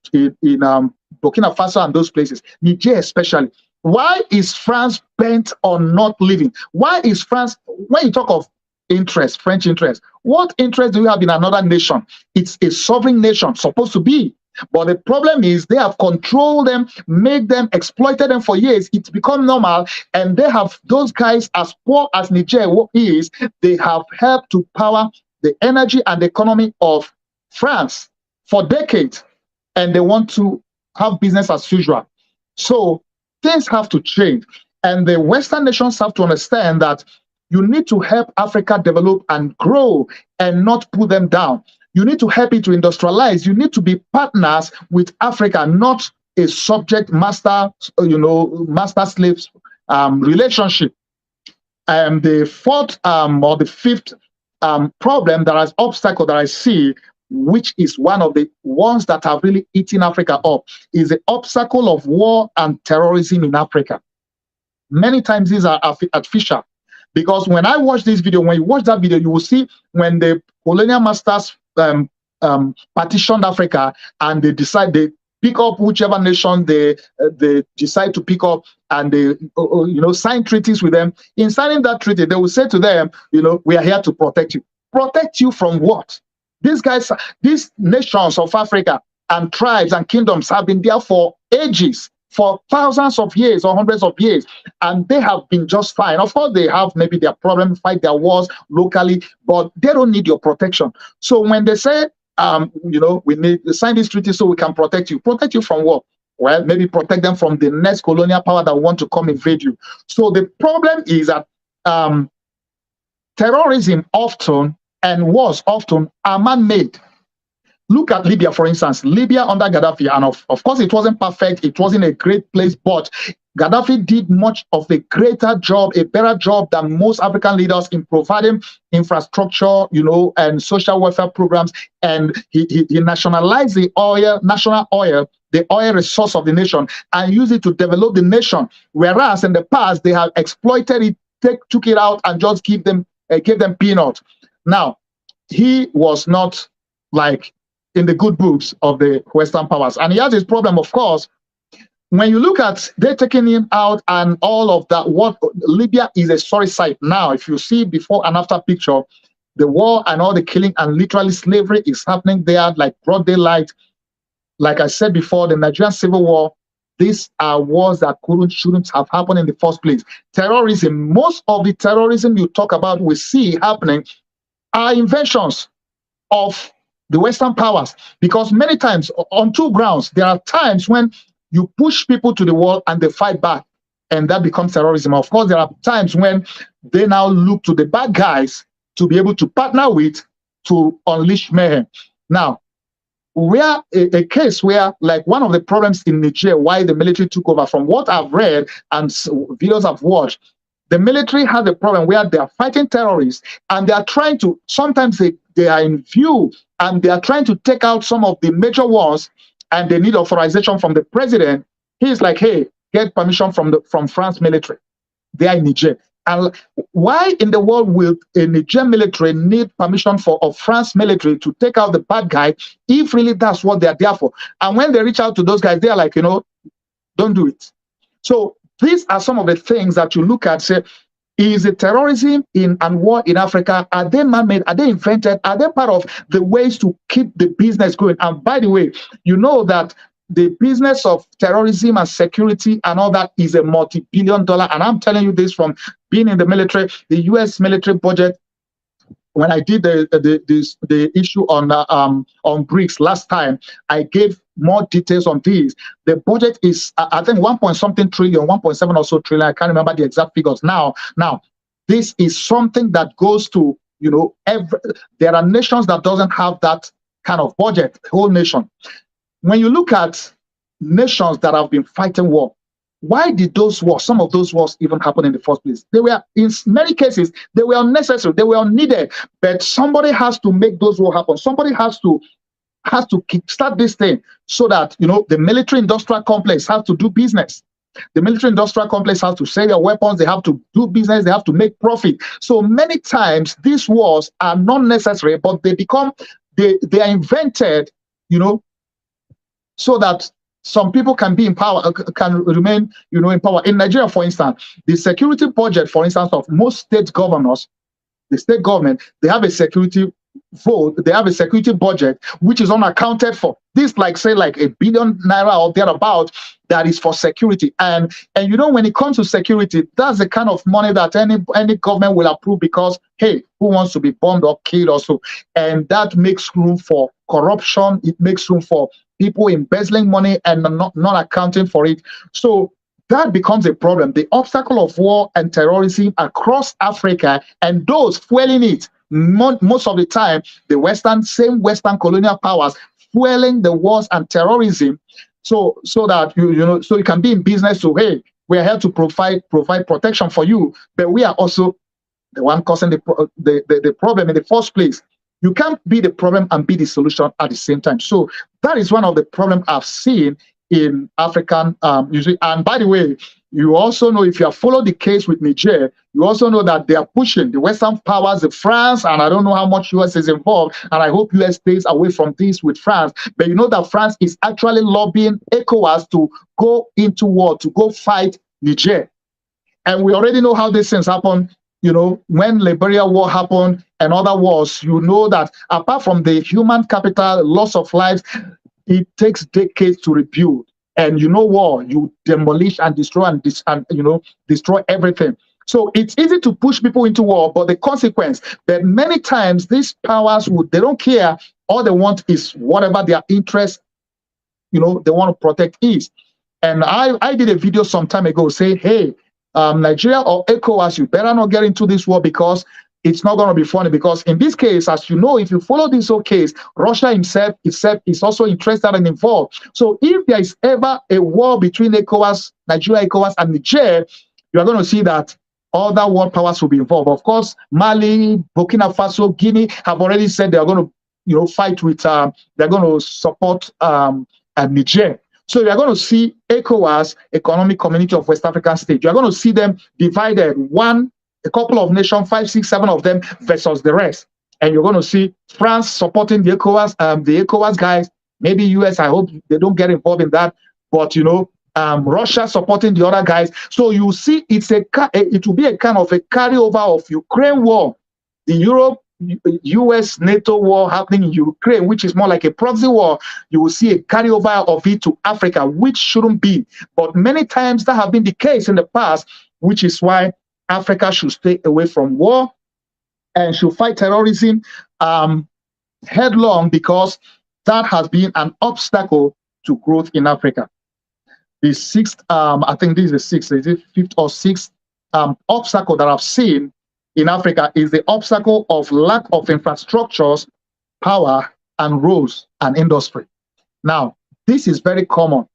Burkina Faso and those places. Niger especially. Why is France bent on not leaving? Why is France, when you talk of interest, French interest, what interest do you have in another nation? It's a sovereign nation, supposed to be. But the problem is they have controlled them, made them, exploited them for years. It's become normal, and they have, those guys, as poor as Niger is, they have helped to power the energy and the economy of France for decades, and they want to have business as usual. So things have to change, and the Western nations have to understand that you need to help Africa develop and grow and not put them down. You need to help it to industrialize. You need to be partners with Africa, not a subject master, master-slave relationship. And the fourth or the fifth problem that is obstacle that I see, which is one of the ones that have really eaten Africa up, is the obstacle of war and terrorism in Africa. Many times these are artificial, because when I watch this video, when you watch that video, you will see when the colonial masters partitioned Africa, and they pick up whichever nation they decide to pick up, and they sign treaties with them. In signing that treaty, they will say to them, we are here to protect you. Protect you from what? These guys, these nations of Africa and tribes and kingdoms have been there for ages, for thousands of years or hundreds of years, and they have been just fine. Of course, they have maybe their problems, fight their wars locally, but they don't need your protection. So when they say, we need to sign this treaty so we can protect you from what? Well, maybe protect them from the next colonial power that want to come invade you. So the problem is that terrorism often and wars often are man-made. look at Libya, for instance. Libya under Gaddafi, and of course, it wasn't perfect. It wasn't a great place, but Gaddafi did much of a greater job, a better job than most African leaders in providing infrastructure, and social welfare programs. And he nationalized the oil, national oil, the oil resource of the nation, and used it to develop the nation. Whereas in the past, they have exploited it, took it out, and just gave them peanuts. Now, he was not like in the good books of the Western powers. And he has his problem, of course. When you look at they taking him out and all of that, what Libya is a sorry sight now. If you see before and after picture, the war and all the killing and literally slavery is happening there like broad daylight. Like I said before, the Nigerian Civil War, these are wars that shouldn't have happened in the first place. Terrorism, most of the terrorism you talk about, we see happening, are inventions of the Western powers, because many times on two grounds, there are times when you push people to the wall and they fight back, and that becomes terrorism. Of course, there are times when they now look to the bad guys to be able to partner with to unleash mayhem. Now, where a case where, like, one of the problems in Niger, why the military took over, from what I've read and videos I've watched, the military has a problem where they are fighting terrorists and they are trying to, sometimes they are in view and they are trying to take out some of the major ones, and they need authorization from the president. He's like, hey, get permission from France military. They are in Niger. And why in the world will a Niger military need permission of France military to take out the bad guy if really that's what they're there for? And when they reach out to those guys, they're like, don't do it. So these are some of the things that you look at, say, is the terrorism and war in Africa, are they man-made? Are they invented? Are they part of the ways to keep the business going? And by the way, you know that the business of terrorism and security and all that is a multi-billion-dollar. And I'm telling you this from being in the military. The U.S. military budget, when I did the issue on BRICS last time, I gave more details on this. The budget is, I think, 1.something trillion, 1.7 or so trillion. I can't remember the exact figures now. Now, this is something that goes to, there are nations that doesn't have that kind of budget, whole nation. When you look at nations that have been fighting war, why did those wars, some of those wars, even happen in the first place? They were, in many cases, they were unnecessary, they were unneeded, but somebody has to make those wars happen. Somebody has to kickstart this thing so that, the military-industrial complex has to do business. The military-industrial complex has to sell their weapons, they have to do business, they have to make profit. So many times, these wars are not necessary, but they are invented, so that some people can be in power, can remain, in power. In Nigeria, for instance, the security budget, for instance, of most state governors, the state government, they have a security vote, they have a security budget, which is unaccounted for. This, like $1 billion or thereabout, that is for security. And when it comes to security, that's the kind of money that any government will approve, because, hey, who wants to be bombed or killed also? And that makes room for corruption. It makes room for people embezzling money and not accounting for it. So that becomes a problem. The obstacle of war and terrorism across Africa, and those fueling it, most of the time, the same Western colonial powers fueling the wars and terrorism, so that so you can be in business. So, hey, we are here to provide protection for you, but we are also the one causing the problem in the first place. You can't be the problem and be the solution at the same time. So that is one of the problems I've seen in African usually. And by the way, you also know, if you have followed the case with Niger, you also know that they are pushing the Western powers, the France, and I don't know how much US is involved, and I hope US stays away from this with France. But you know that France is actually lobbying ECOWAS to go into war, to go fight Niger. And we already know how these things happen. When Liberia War happened and other wars, that apart from the human capital, loss of lives, it takes decades to rebuild. And war, you demolish and destroy and destroy everything. So it's easy to push people into war, but the consequence that many times these powers they don't care. All they want is whatever their interest, they want to protect is. And I did a video some time ago saying, hey, Nigeria or ECOWAS, you better not get into this war, because it's not going to be funny, because in this case, as you know, if you follow this whole case, Russia himself is also interested and involved. So if there is ever a war between ECOWAS, Nigeria, ECOWAS, and Niger, you are going to see that other world powers will be involved. Of course, Mali, Burkina Faso, Guinea have already said they are going to, fight with, they're going to support Niger. So you're going to see ECOWAS, Economic Community of West African States. You're going to see them divided, a couple of nations, 5, 6, 7 of them versus the rest. And you're going to see France supporting the ECOWAS guys. Maybe US, I hope they don't get involved in that. But, Russia supporting the other guys. So you see, it will be a kind of a carryover of Ukraine war, the US NATO war happening in Ukraine, which is more like a proxy war. You will see a carryover of it to Africa, which shouldn't be. But many times that have been the case in the past, which is why Africa should stay away from war and should fight terrorism headlong, because that has been an obstacle to growth in Africa. The sixth, I think this is the sixth, is it fifth or sixth obstacle that I've seen in Africa is the obstacle of lack of infrastructures, power, and roads and industry. Now, this is very common.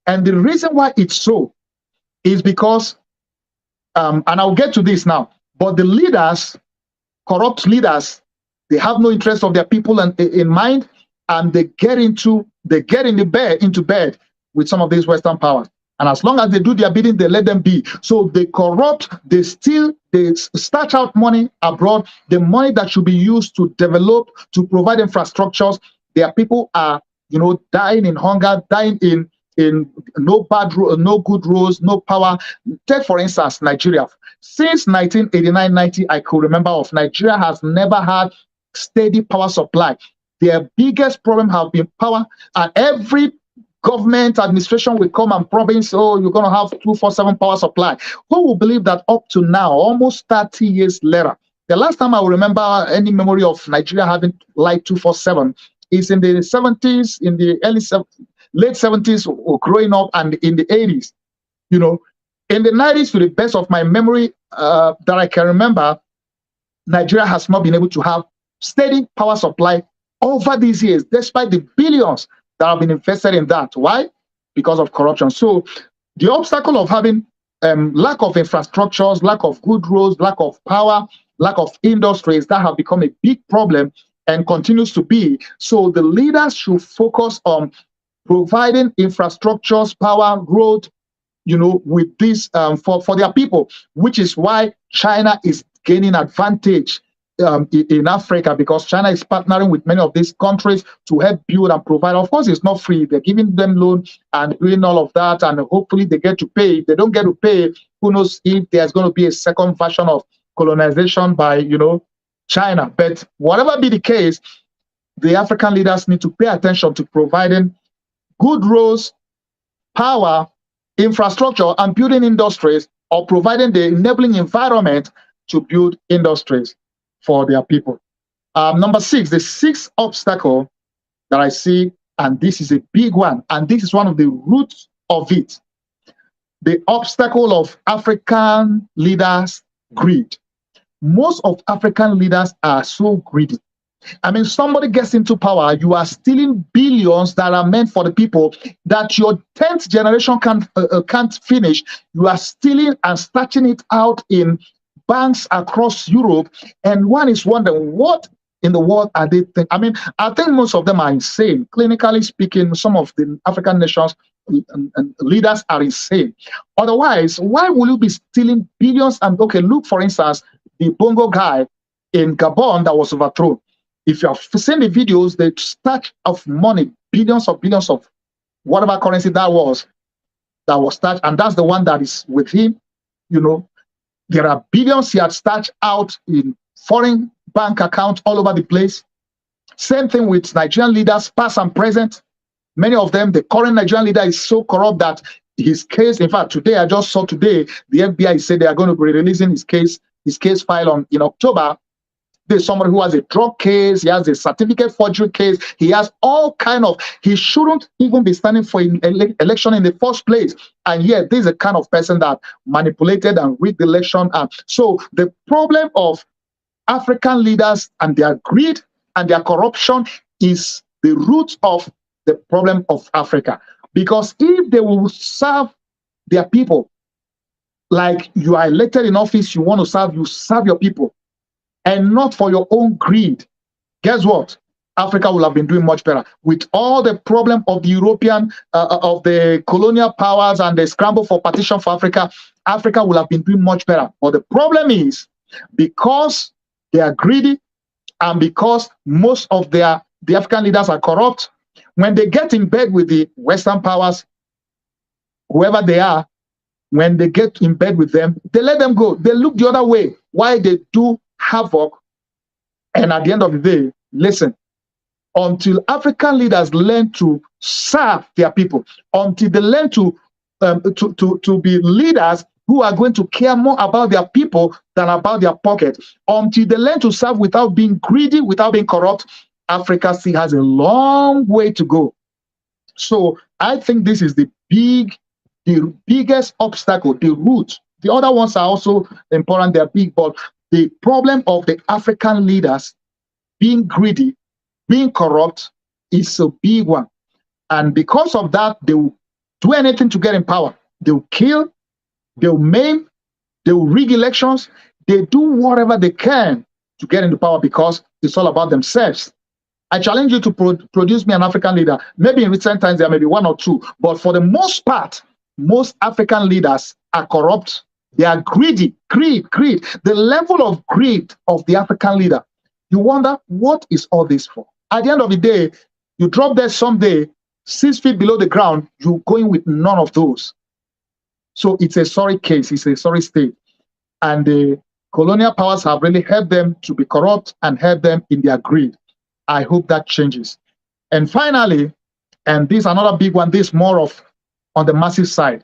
And the reason why it's so is because, and I'll get to this now, but the leaders, corrupt leaders, they have no interest of their people in mind, and they get into bed with some of these Western powers. And as long as they do their bidding, they let them be. So they corrupt, they steal, they starch out money abroad, the money that should be used to develop, to provide infrastructures. Their people are, dying in hunger, dying in no good roads, no power. Take, for instance, Nigeria. Since 1989-90, I could remember of, Nigeria has never had steady power supply. Their biggest problem have been power, and every government administration will come and promise, oh, you're going to have 24/7 power supply. Who will believe that up to now, almost 30 years later, the last time I will remember any memory of Nigeria having light 24/7 is in the 70s, in the late 70s, or growing up, and in the 80s. In the 90s, to the best of my memory that I can remember, Nigeria has not been able to have steady power supply over these years, despite the billions that have been invested in that. Why? Because of corruption. So the obstacle of having lack of infrastructures, lack of good roads, lack of power, lack of industries, that have become a big problem and continues to be. So the leaders should focus on providing infrastructures, power, road, with this for their people, which is why China is gaining advantage in Africa, because China is partnering with many of these countries to help build and provide. Of course, it's not free. They're giving them loan and doing all of that, and hopefully they get to pay. If they don't get to pay, who knows if there's going to be a second version of colonization by, China. But whatever be the case, the African leaders need to pay attention to providing good roads, power, infrastructure, and building industries, or providing the enabling environment to build industries for their people. Number 6, the sixth obstacle that I see, and this is a big one, and this is one of the roots of it, the obstacle of African leaders' greed. Most of African leaders are so greedy. I mean, somebody gets into power, you are stealing billions that are meant for the people that your 10th generation can't finish. You are stealing and starching it out in banks across Europe, and one is wondering, what in the world are they thinking? I mean, I think most of them are insane. Clinically speaking, some of the African nations and leaders are insane. Otherwise, why will you be stealing billions? And okay, look, for instance, the Bongo guy in Gabon that was overthrown. If you have seen the videos, the stack of money, billions of whatever currency that was stacked, and that's the one that is with him. There are billions he had stashed out in foreign bank accounts all over the place. Same thing with Nigerian leaders, past and present. Many of them, the current Nigerian leader is so corrupt that his case, in fact, today, I just saw today, the FBI said they are going to be releasing his case file in October. There's somebody who has a drug case, he has a certificate forgery case, he has all kind of, he shouldn't even be standing for an election in the first place. And yet, this is a kind of person that manipulated and rigged the election. So the problem of African leaders and their greed and their corruption is the root of the problem of Africa. Because if they will serve their people, like you are elected in office, you want to serve, you serve your people, and not for your own greed, guess what? Africa will have been doing much better. With all the problem of the European, of the colonial powers and the scramble for partition for Africa, Africa will have been doing much better. But the problem is, because they are greedy and because most of the African leaders are corrupt, when they get in bed with the Western powers, whoever they are, when they get in bed with them, they let them go. They look the other way while they do havoc. And at the end of the day, listen, until African leaders learn to serve their people, until they learn to be leaders who are going to care more about their people than about their pocket, until they learn to serve without being greedy, without being corrupt, Africa still has a long way to go. So I think this is the biggest obstacle, the root. The other ones are also important, they're big, but the problem of the African leaders being greedy, being corrupt is a big one. And because of that, they will do anything to get in power. They will kill, they will maim, they will rig elections, they do whatever they can to get into power because it's all about themselves. I challenge you to produce me an African leader. Maybe in recent times there may be one or two, but for the most part, most African leaders are corrupt. They are greedy, greed. The level of greed of the African leader, you wonder, what is all this for? At the end of the day, you drop there someday, 6 feet below the ground, you're going with none of those. So it's a sorry case, it's a sorry state. And the colonial powers have really helped them to be corrupt and helped them in their greed. I hope that changes. And finally, and this is another big one, this more of on the massive side.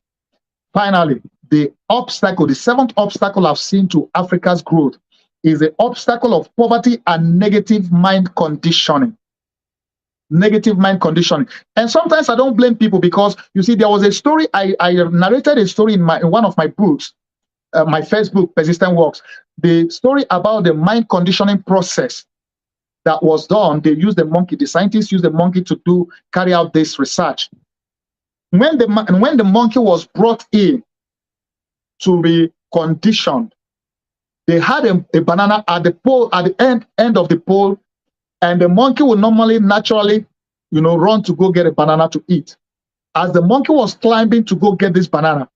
Finally, the obstacle, the seventh obstacle I've seen to Africa's growth is the obstacle of poverty and negative mind conditioning. Negative mind conditioning. And sometimes I don't blame people because, you see, there was a story, I narrated a story in one of my books, my first book, Persistent Works, the story about the mind conditioning process that was done. They used the monkey, the scientists used the monkey to carry out this research. When the monkey was brought in to be conditioned, they had a banana at the pole, at the end of the pole, and the monkey would normally, naturally, run to go get a banana to eat. As the monkey was climbing to go get this banana,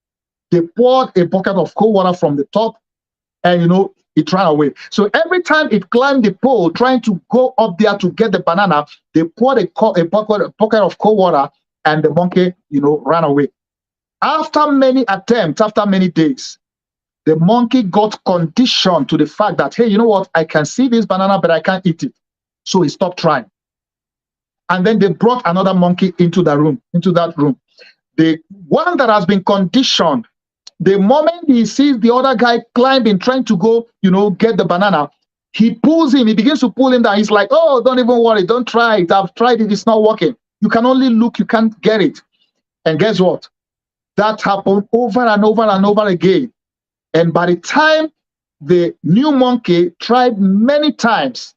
they poured a bucket of cold water from the top, and it ran away. So every time it climbed the pole, trying to go up there to get the banana, they poured a bucket of cold water, and the monkey, ran away. After many attempts, after many days, the monkey got conditioned to the fact that, hey, you know what? I can see this banana, but I can't eat it. So he stopped trying. And then they brought another monkey into that room. The one that has been conditioned, the moment he sees the other guy climbing, trying to go, get the banana, he pulls him. He begins to pull him down. He's like, oh, don't even worry. Don't try it. I've tried it. It's not working. You can only look. You can't get it. And guess what? That happened over and over and over again. And by the time the new monkey tried many times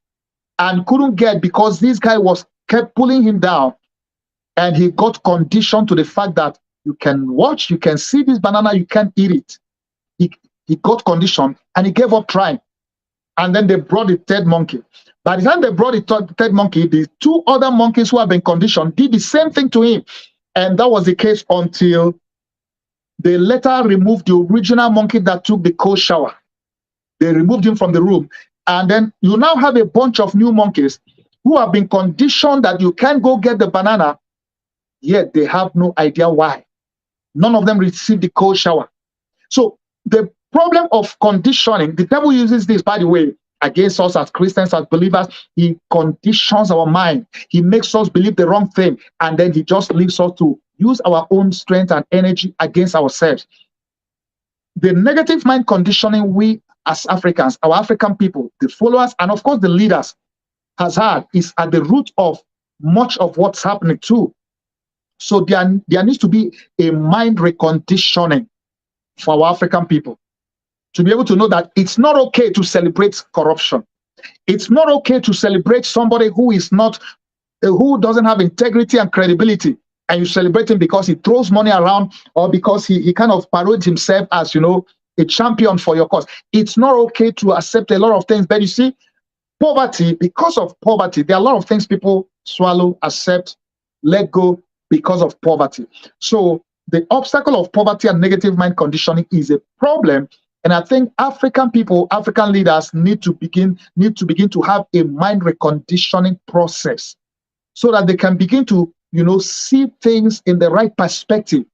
and couldn't get, because this guy kept pulling him down, and he got conditioned to the fact that you can watch, you can see this banana, you can't eat it. He got conditioned and he gave up trying. And then they brought the third monkey. By the time they brought the third monkey, the two other monkeys who have been conditioned did the same thing to him. And that was the case until they later removed the original monkey that took the cold shower. They removed him from the room. And then you now have a bunch of new monkeys who have been conditioned that you can't go get the banana, yet they have no idea why. None of them received the cold shower. So the problem of conditioning, the devil uses this, by the way, against us as Christians, as believers. He conditions our mind. He makes us believe the wrong thing, and then he just leaves us to use our own strength and energy against ourselves. The negative mind conditioning we as Africans, our African people, the followers, and of course the leaders has had, is at the root of much of what's happening too. So there needs to be a mind reconditioning for our African people to be able to know that it's not okay to celebrate corruption. It's not okay to celebrate somebody who is not, who doesn't have integrity and credibility, and you celebrate him because he throws money around, or because he kind of parades himself as, you know, a champion for your cause. It's not okay to accept a lot of things. But you see, poverty, because of poverty, there are a lot of things people swallow, accept, let go because of poverty. So the obstacle of poverty and negative mind conditioning is a problem. And I think African people, African leaders need to begin to have a mind reconditioning process, so that they can begin to, you know, see things in the right perspective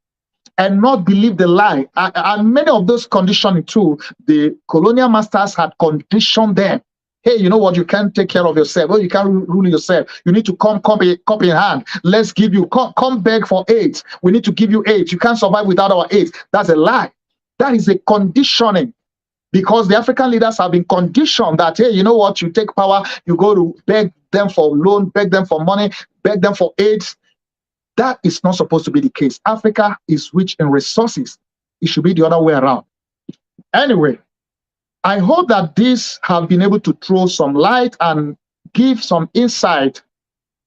and not believe the lie. And many of those conditioning too, the colonial masters had conditioned them. Hey, you know what? You can't take care of yourself. Oh, you can't rule yourself. You need to come in hand. Let's give you, come beg for aid. We need to give you aid. You can't survive without our aid. That's a lie. That is a conditioning, because the African leaders have been conditioned that, hey, you know what? You take power, you go to beg them for loan, beg them for money, beg them for aid. That is not supposed to be the case. Africa is rich in resources. It should be the other way around. Anyway, I hope that this have been able to throw some light and give some insight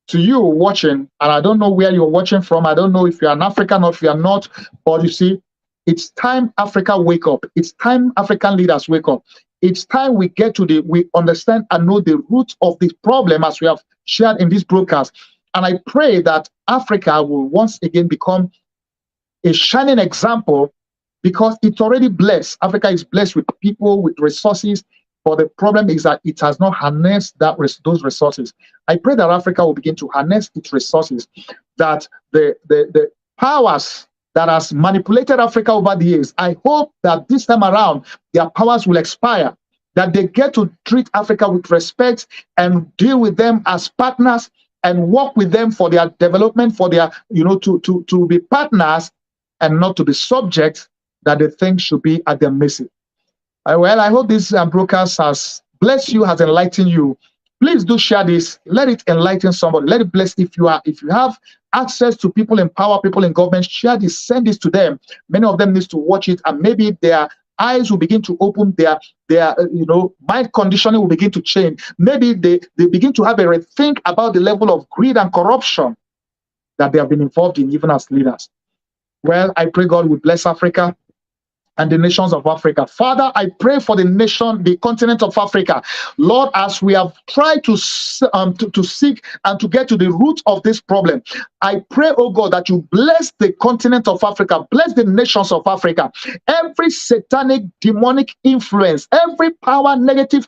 to you watching. And I don't know where you're watching from. I don't know if you're an African or if you're not. But you see, it's time Africa wake up. It's time African leaders wake up. It's time we get to we understand and know the root of this problem, as we have shared in this broadcast. And I pray that Africa will once again become a shining example, because it's already blessed. Africa is blessed with people, with resources, but the problem is that it has not harnessed those resources. I pray that Africa will begin to harness its resources, that the powers that has manipulated Africa over the years, I hope that this time around, their powers will expire, that they get to treat Africa with respect and deal with them as partners and work with them for their development, for their, you know, to be partners and not to be subjects that they think should be at their mercy. Well, I hope this broadcast has blessed you, has enlightened you. Please do share this. Let it enlighten somebody. Let it bless. If you have access to people in power, people in government, share this, send this to them. Many of them need to watch it, and maybe their eyes will begin to open, their you know, mind conditioning will begin to change. Maybe they begin to have a rethink about the level of greed and corruption that they have been involved in, even as leaders. Well, I pray God will bless Africa and the nations of Africa. Father, I pray for the nation, the continent of Africa. Lord, as we have tried to seek and to get to the root of this problem, I pray, oh God, that you bless the continent of Africa, bless the nations of Africa. Every satanic, demonic influence, every power, negative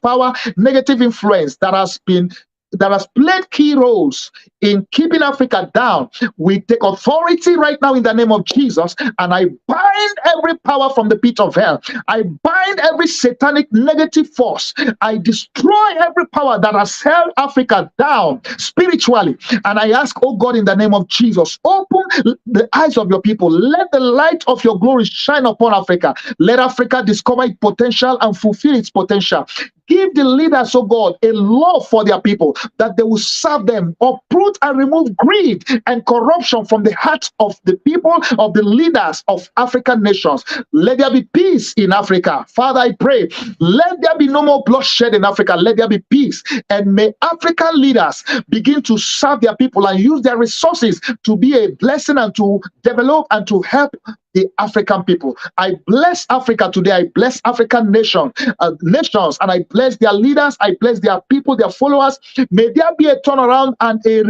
influence that has played key roles in keeping Africa down, we take authority right now in the name of Jesus, and I bind every power from the pit of hell. I bind every satanic negative force. I destroy every power that has held Africa down spiritually. And I ask, oh God, in the name of Jesus, open the eyes of your people. Let the light of your glory shine upon Africa. Let Africa discover its potential and fulfill its potential. Give the leaders, oh God, a love for their people, that they will serve them, uproot and remove greed and corruption from the hearts of the people, of the leaders of African nations. Let there be peace in Africa. Father, I pray, let there be no more bloodshed in Africa. Let there be peace. And may African leaders begin to serve their people and use their resources to be a blessing and to develop and to help the African people. I bless Africa today. I bless African nations, and I bless their leaders. I bless their people, their followers. May there be a turnaround and a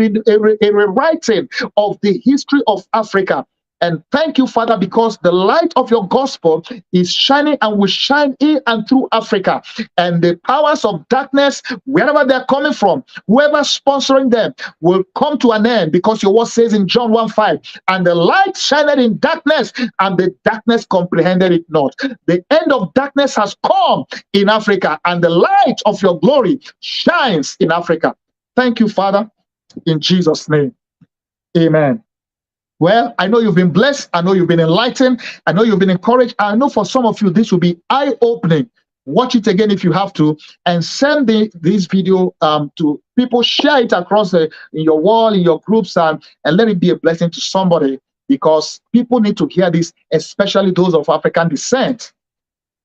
rewriting of the history of Africa. And thank you, Father, because the light of your gospel is shining and will shine in and through Africa. And the powers of darkness, wherever they're coming from, whoever's sponsoring them, will come to an end, because your word says in John 1:5, and the light shined in darkness, and the darkness comprehended it not. The end of darkness has come in Africa, and the light of your glory shines in Africa. Thank you, Father, in Jesus' name. Amen. Well, I know you've been blessed. I know you've been enlightened. I know you've been encouraged. I know for some of you, this will be eye-opening. Watch it again if you have to, and send this video to people. Share it across in your wall, in your groups, and let it be a blessing to somebody, because people need to hear this, especially those of African descent.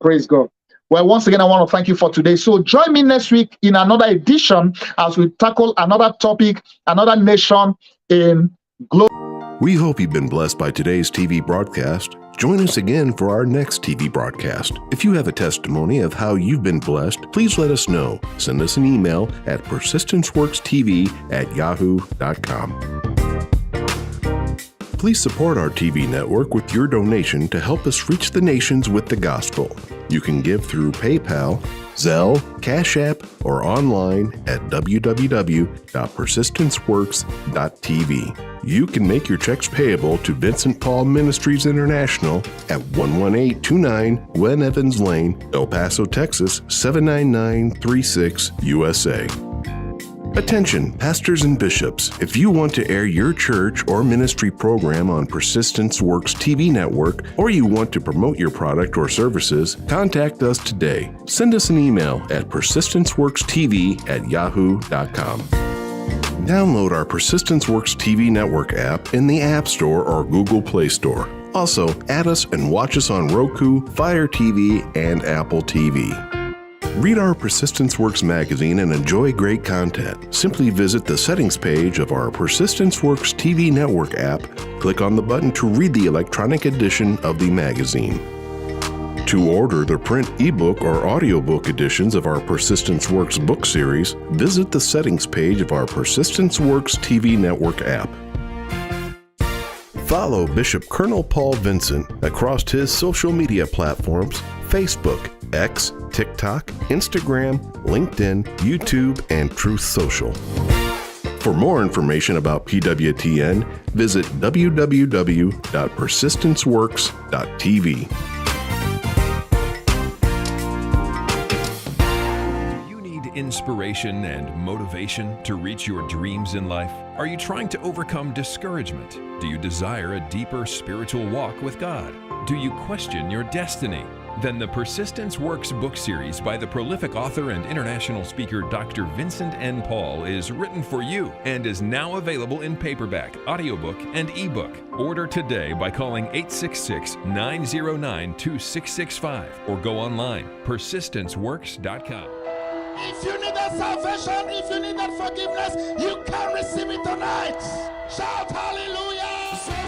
Praise God. Well, once again, I want to thank you for today. So join me next week in another edition as we tackle another topic, another nation in global. We hope you've been blessed by today's TV broadcast. Join us again for our next TV broadcast. If you have a testimony of how you've been blessed, please let us know. Send us an email at persistenceworkstv@yahoo.com. Please support our TV network with your donation to help us reach the nations with the gospel. You can give through PayPal, Zelle, Cash App, or online at www.persistenceworks.tv. You can make your checks payable to Vincent Paul Ministries International at 11829 Gwen Evans Lane, El Paso, Texas 79936, USA. Attention, pastors and bishops. If you want to air your church or ministry program on Persistence Works TV network, or you want to promote your product or services, contact us today. Send us an email at persistenceworkstv@yahoo.com. Download our Persistence Works TV network app in the App Store or Google Play Store. Also, add us and watch us on Roku, Fire TV, and Apple TV. Read our Persistence Works magazine and enjoy great content. Simply visit the settings page of our Persistence Works TV network app. Click on the button to read the electronic edition of the magazine. To order the print ebook or audiobook editions of our Persistence Works book series, visit the settings page of our Persistence Works TV network app. Follow Bishop Colonel Paul Vincent across his social media platforms: Facebook, X, TikTok, Instagram, LinkedIn, YouTube, and Truth Social. For more information about PWTN, visit www.persistenceworks.tv. Inspiration and motivation to reach your dreams in life? Are you trying to overcome discouragement? Do you desire a deeper spiritual walk with God? Do you question your destiny? Then the Persistence Works book series by the prolific author and international speaker Dr. Vincent N. Paul is written for you and is now available in paperback, audiobook, and ebook. Order today by calling 866-909-2665 or go online, persistenceworks.com. If you need that salvation, if you need that forgiveness, you can receive it tonight. Shout hallelujah.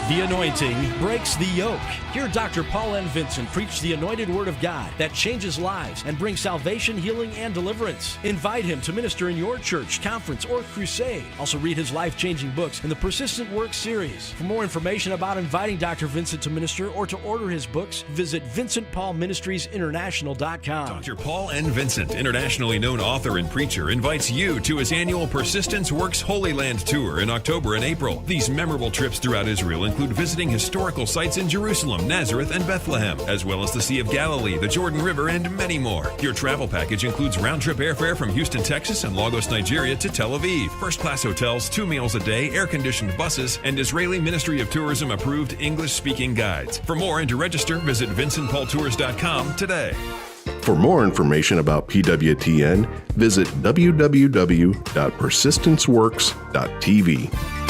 The anointing breaks the yoke. Hear Dr. Paul N. Vincent preach the anointed word of God that changes lives and brings salvation, healing, and deliverance. Invite him to minister in your church, conference, or crusade. Also read his life-changing books in the Persistent Works series. For more information about inviting Dr. Vincent to minister or to order his books, visit VincentPaulMinistriesInternational.com. Dr. Paul N. Vincent, internationally known author and preacher, invites you to his annual Persistence Works Holy Land Tour in October and April. These memorable trips throughout Israel include visiting historical sites in Jerusalem, Nazareth, and Bethlehem, as well as the Sea of Galilee, the Jordan River, and many more. Your travel package includes round-trip airfare from Houston, Texas, and Lagos, Nigeria to Tel Aviv, first-class hotels, 2 meals a day, air-conditioned buses, and Israeli Ministry of Tourism approved English-speaking guides. For more and to register, visit VincentPaulTours.com today. For more information about PWTN, visit www.persistenceworks.tv.